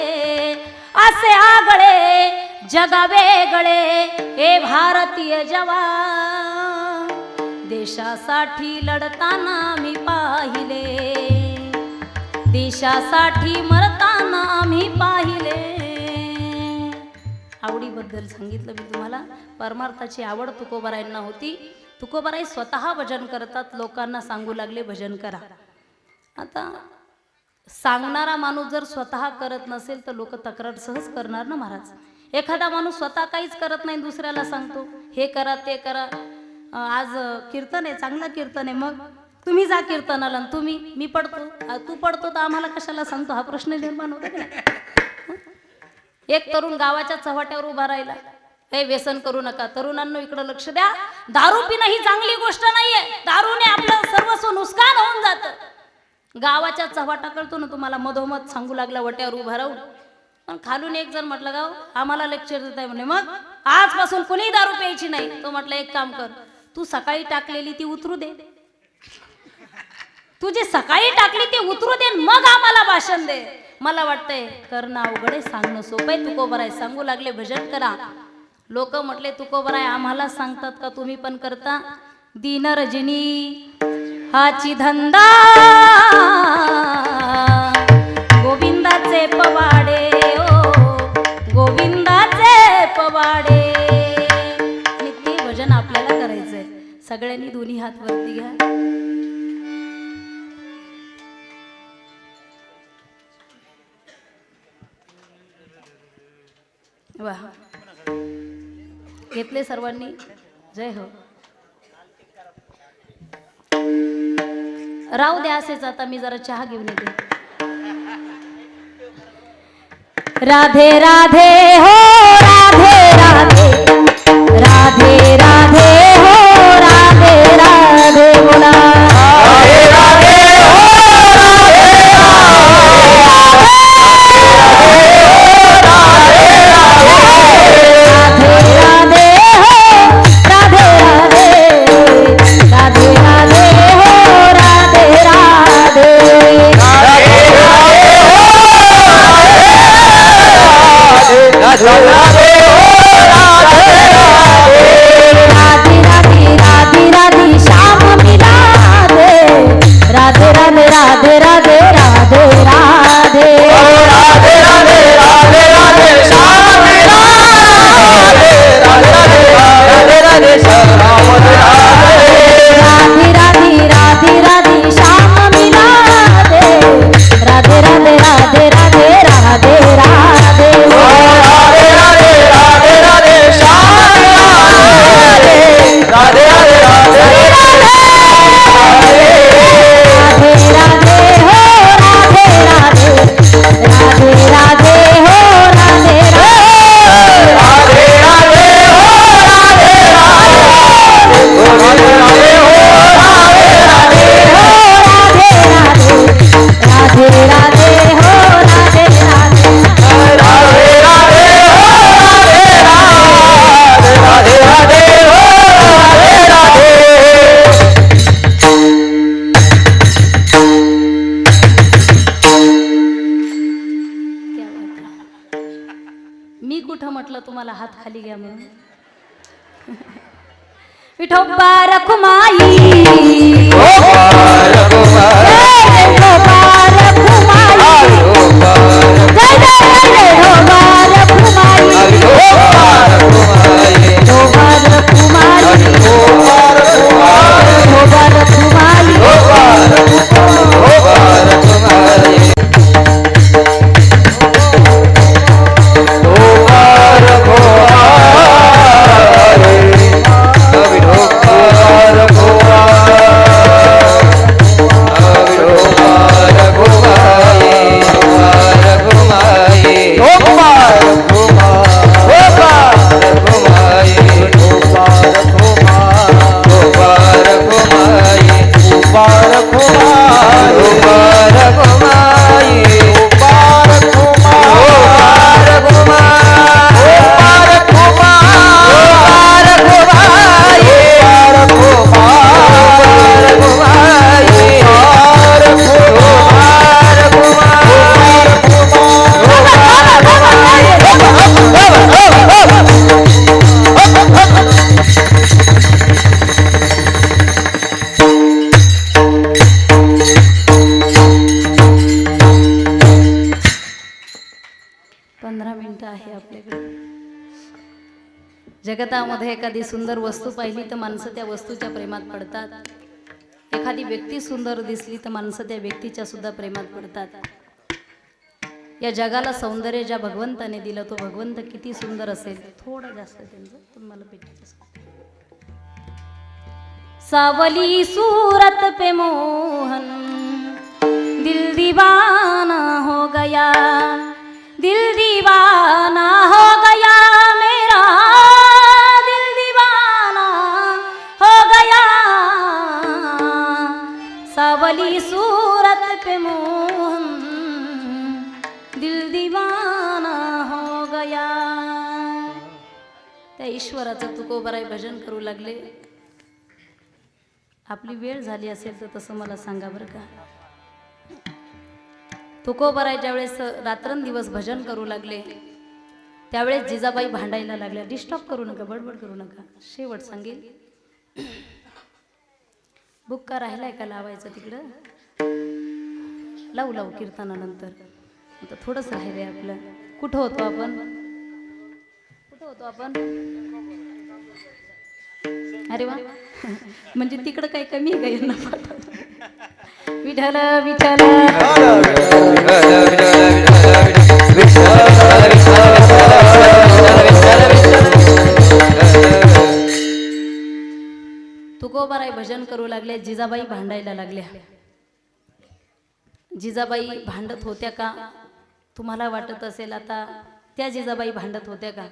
असे आगळे जगा वेगळे हे भारतीय जवान. देशासाठी लढताना मी पाहिले, देशासाठी मरताना मी पाहिले. आवडीबद्दल सांगितलं मी तुम्हाला. परमार्थाची आवड तुकोबारायांना होती. तुकोबाराई स्वतः भजन करतात, लोकांना सांगू लागले भजन करा. आता सांगणारा माणूस जर स्वतः करत नसेल तर लोक तक्रार सहज करणार ना महाराज. एखादा माणूस स्वतः काहीच करत नाही, दुसऱ्याला सांगतो हे करा ते करा. आज कीर्तन आहे, चांगलं कीर्तन आहे, मग तुम्ही जा कीर्तनाला, तुम्ही मी पडतो, तू पडतो तर आम्हाला कशाला सांगतो, हा प्रश्न निर्माण होतो की. एक तरुण गावाच्या चव्हाट्यावर उभा राहिला, हे व्यसन करू नका. तरुणांनो इकडे लक्ष द्या, दारू पिणं ही चांगली गोष्ट नाहीये, दारूने आपलं सर्वस्व नुकसान होऊन जातं. गावाच्या चव्हाटा कळतो ना तुम्हाला, मधोमध सांगू लागला वट्यावर उभा राहून. पण खालून एक जण म्हटलं, गाव आम्हाला लेक्चर देत आहे म्हणे, मग आजपासून कोणी दारू प्यायची नाही. तो म्हटलं एक काम कर, तू सकाळी टाकलेली ती उतरू दे, तुझी सकाळी टाकली ती उतरू दे, मग आम्हाला भाषण दे. मला वाटतंय करणं अवघड आहे, सांगणं सोपं आहे. तुकोबाराय सांगू लागले भजन करा. लोक म्हटले तुकोबाराय आम्हाला सांगतात का, तुम्ही पण करता. दिन रजनी हाची धंदा, गोविंदाचे पवाडे ओ गोविंदाचे पवाडे. आणि ते भजन आपल्याला करायचंय. सगळ्यांनी दोन्ही हात वरती घ्या. वा घेतले सर्वांनी. जय हो. राहू द्या असेच, आता मी जरा चहा घेऊन येते. राधे राधे हो राधे राधे, राधे राधे हो राधे राधे बोला. राधे राधे हो राधे मी कुठं म्हटलं तुम्हाला हात खाली घ्या म्हणून. विठोबा रखुमाई, विठोबा रखुमाई, जय जय विठोबा रखुमाई, विठोबा रखुमाई, विठोबा रखुमाई, विठोबा रखुमाई. जगतामध्ये एखादी सुंदर वस्तू पाहिली तर माणसं त्या वस्तूच्या प्रेमात पडतात. एखादी व्यक्ती सुंदर दिसली तर माणसं त्या व्यक्तीच्या सुद्धा प्रेमात पडतात. या जगाला सौंदर्य ज्या भगवंताने दिलं तो भगवंत किती सुंदर असेल. थोडं जास्त त्यांचं तुम्हाला भेटायचं. सावली सूरत पे मोहन दिल दीवाना हो गया, दिल दीवाना हो गया मेरा, दिल दीवाना हो गया. सावली सूरत पे मोहन दिल दीवाना हो गया. त्या ईश्वराचं तुकोबराय भजन करू लागले. आपली वेळ झाली असेल तर तसं मला सांगा बरं का. तुकोबराय ज्यावेळेस रात्रंदिवस भजन करू लागले त्यावेळेस जिजाबाई भांडायला लागल्या. डिस्टर्ब करू नका, बडबड करू नका. शेवट सांगेल. बुक्का राहिलाय का लावायचं तिकडं? लावू लावू कीर्तनानंतर. आता थोडंच राहिलंय आपलं. कुठं होतो आपण? कुठं होतो आपण? अरे वा, म्हणजे तिकडं काही कमी आहे का यांना पाठवलं? विठ्ठल विठ्ठल तुकोबाराय भजन करू लागले. जिजाबाई भांडायला लागल्या. जिजाबाई भांडत होत्या का? तुम्हाला वाटत असेल आता त्या जिजाबाई भांडत होत्या का?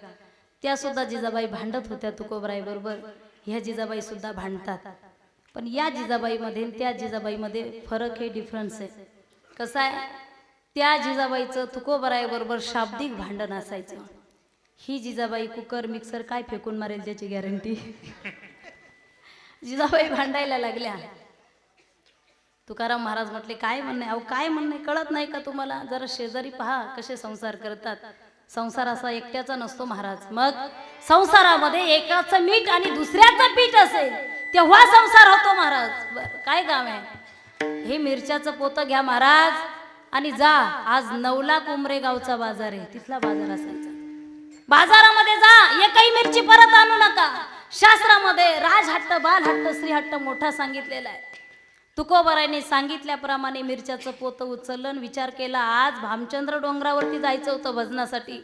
त्या सुद्धा जिजाबाई भांडत होत्या तुकोबराई बरोबर. ह्या जिजाबाई सुद्धा भांडतात. पण या जिजाबाईमध्ये आणि त्या जिजाबाईमध्ये फरक आहे, डिफरन्स आहे. कसं आहे, त्या जिजाबाईचं तुकोबराई बरोबर शाब्दिक भांडण असायचं. ही जिजाबाई कुकर मिक्सर काय फेकून मारेल त्याची गॅरंटी. जिजाबाई भांडायला लागल्या. तुकाराम महाराज म्हटले काय म्हणणे? अहो काय म्हणणे कळत नाही का तुम्हाला? जरा शेजारी पहा कसे संसार करतात. संसार असा एकट्याचा नसतो महाराज. मग संसारामध्ये एकाचं मीठ आणि दुसऱ्याचं पीठ असेल तेव्हा संसार होतो महाराज. बरं काय काम आहे? हे मिरच्याचं पोतं घ्या महाराज आणि जा. आज 9 लाख उमरे गावचा बाजार आहे, तिथला बाजार असायचा. बाजारामध्ये जा, एकही मिरची परत आणू नका. शास्त्रामध्ये राजहट्ट, बालहट्ट, श्रीहट्ट मोठा सांगितलेला आहे. तुकोबराईने सांगितल्याप्रमाणे मिरच्याचं पोतं उचललं, विचार केला आज भामचंद्र डोंगरावरती जायचं होतं भजनासाठी.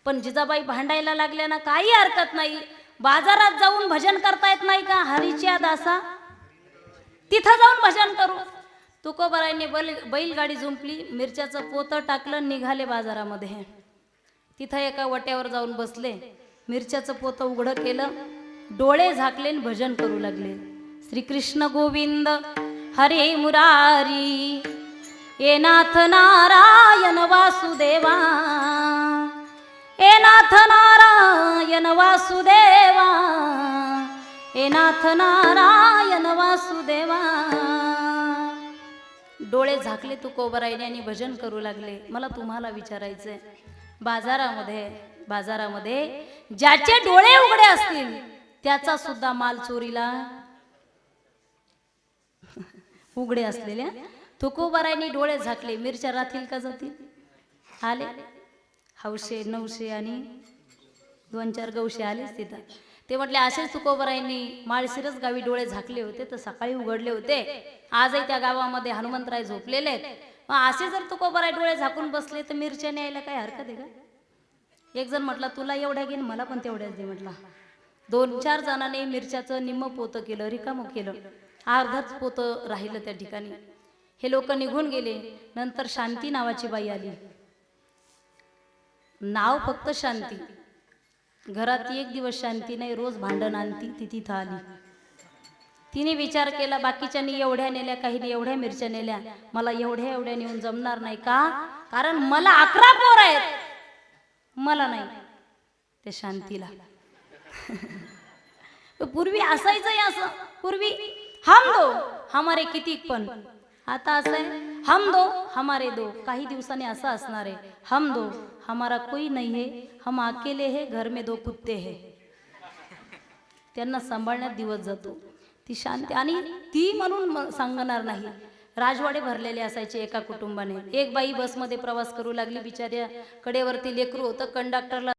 पण जिजाबाई भांडायला लागल्या ना, काही हरकत नाही. बाजारात जाऊन भजन करता येत नाही का? हरीच्या दासा तिथं जाऊन भजन करू. तुकोबराईने बैलगाडी जुंपली, मिरच्याचं पोतं टाकलं, निघाले बाजारामध्ये. तिथं एका वट्यावर जाऊन बसले, मिरच्याचं पोतं उघडं केलं, डोळे झाकले, भजन करू लागले. श्रीकृष्ण गोविंद हरे मुरारी, ए नाथ नारायण वासुदेवा, ए नाथ नारायण वासुदेवा, ए नाथ नारायण वासुदेवा. डोळे झाकले तुकोबराईने आणि भजन करू लागले. मला तुम्हाला विचारायचंय, बाजारामध्ये ज्याचे डोळे उघडे असतील त्याचा सुद्धा माल चोरीला उघडे असलेल्या तुकोबराईने डोळे झाकले. मिरच्या राहतील का जातील? आले 900 900 आणि 2-4 गवशे आलेच तिथं. ते म्हटले असेच तुकोबराईंनी माळशिरस गावी डोळे झाकले होते तर सकाळी उघडले होते. आजही त्या गावामध्ये हनुमंतराय झोपलेले आहेत. मग असे जर तुकोबराई डोळे झाकून बसले तर मिरच्या न्यायला काय हरकत आहे का? एक जण म्हटला तुला एवढ्या घेईन, मला पण तेवढ्याच दे म्हटला. 2-4 जणांनी मिरच्याचं निम्म पोतं केलं, रिकामं केलं. अर्धच पोतं राहिलं त्या ठिकाणी. हे लोक निघून गेले. नंतर शांती नावाची बाई आली. नाव फक्त शांती, घरात एक दिवस शांती नाही, रोज भांडण आणती. ती तिथं आली. तिने विचार केला बाकीच्यांनी एवढ्या नेल्या, काहीने एवढ्या मिरच्या नेल्या, मला एवढ्या नेऊन जमणार नाही का? कारण मला 11 पोर आहेत, मला नाही. ते शांतीला पूर्वी असायचं असं, पूर्वी हम दो हमारे किती, पण आता असं आहे हम दो हमारे दो. काही दिवसांनी असं असणार आहे हम दो हमारा कोई नहीं है, हम अकेले है, घर में 2 कुत्ते है. त्यांना सांभाळण्यात दिवस जातो. ती शांती आणि ती म्हणून सांगणार नाही. राजवाडे भरलेले असायचे एका कुटुंबाने. एक बाई बसमध्ये प्रवास करू लागली, बिचाऱ्या कडेवरती लेकरू होतं. कंडक्टरला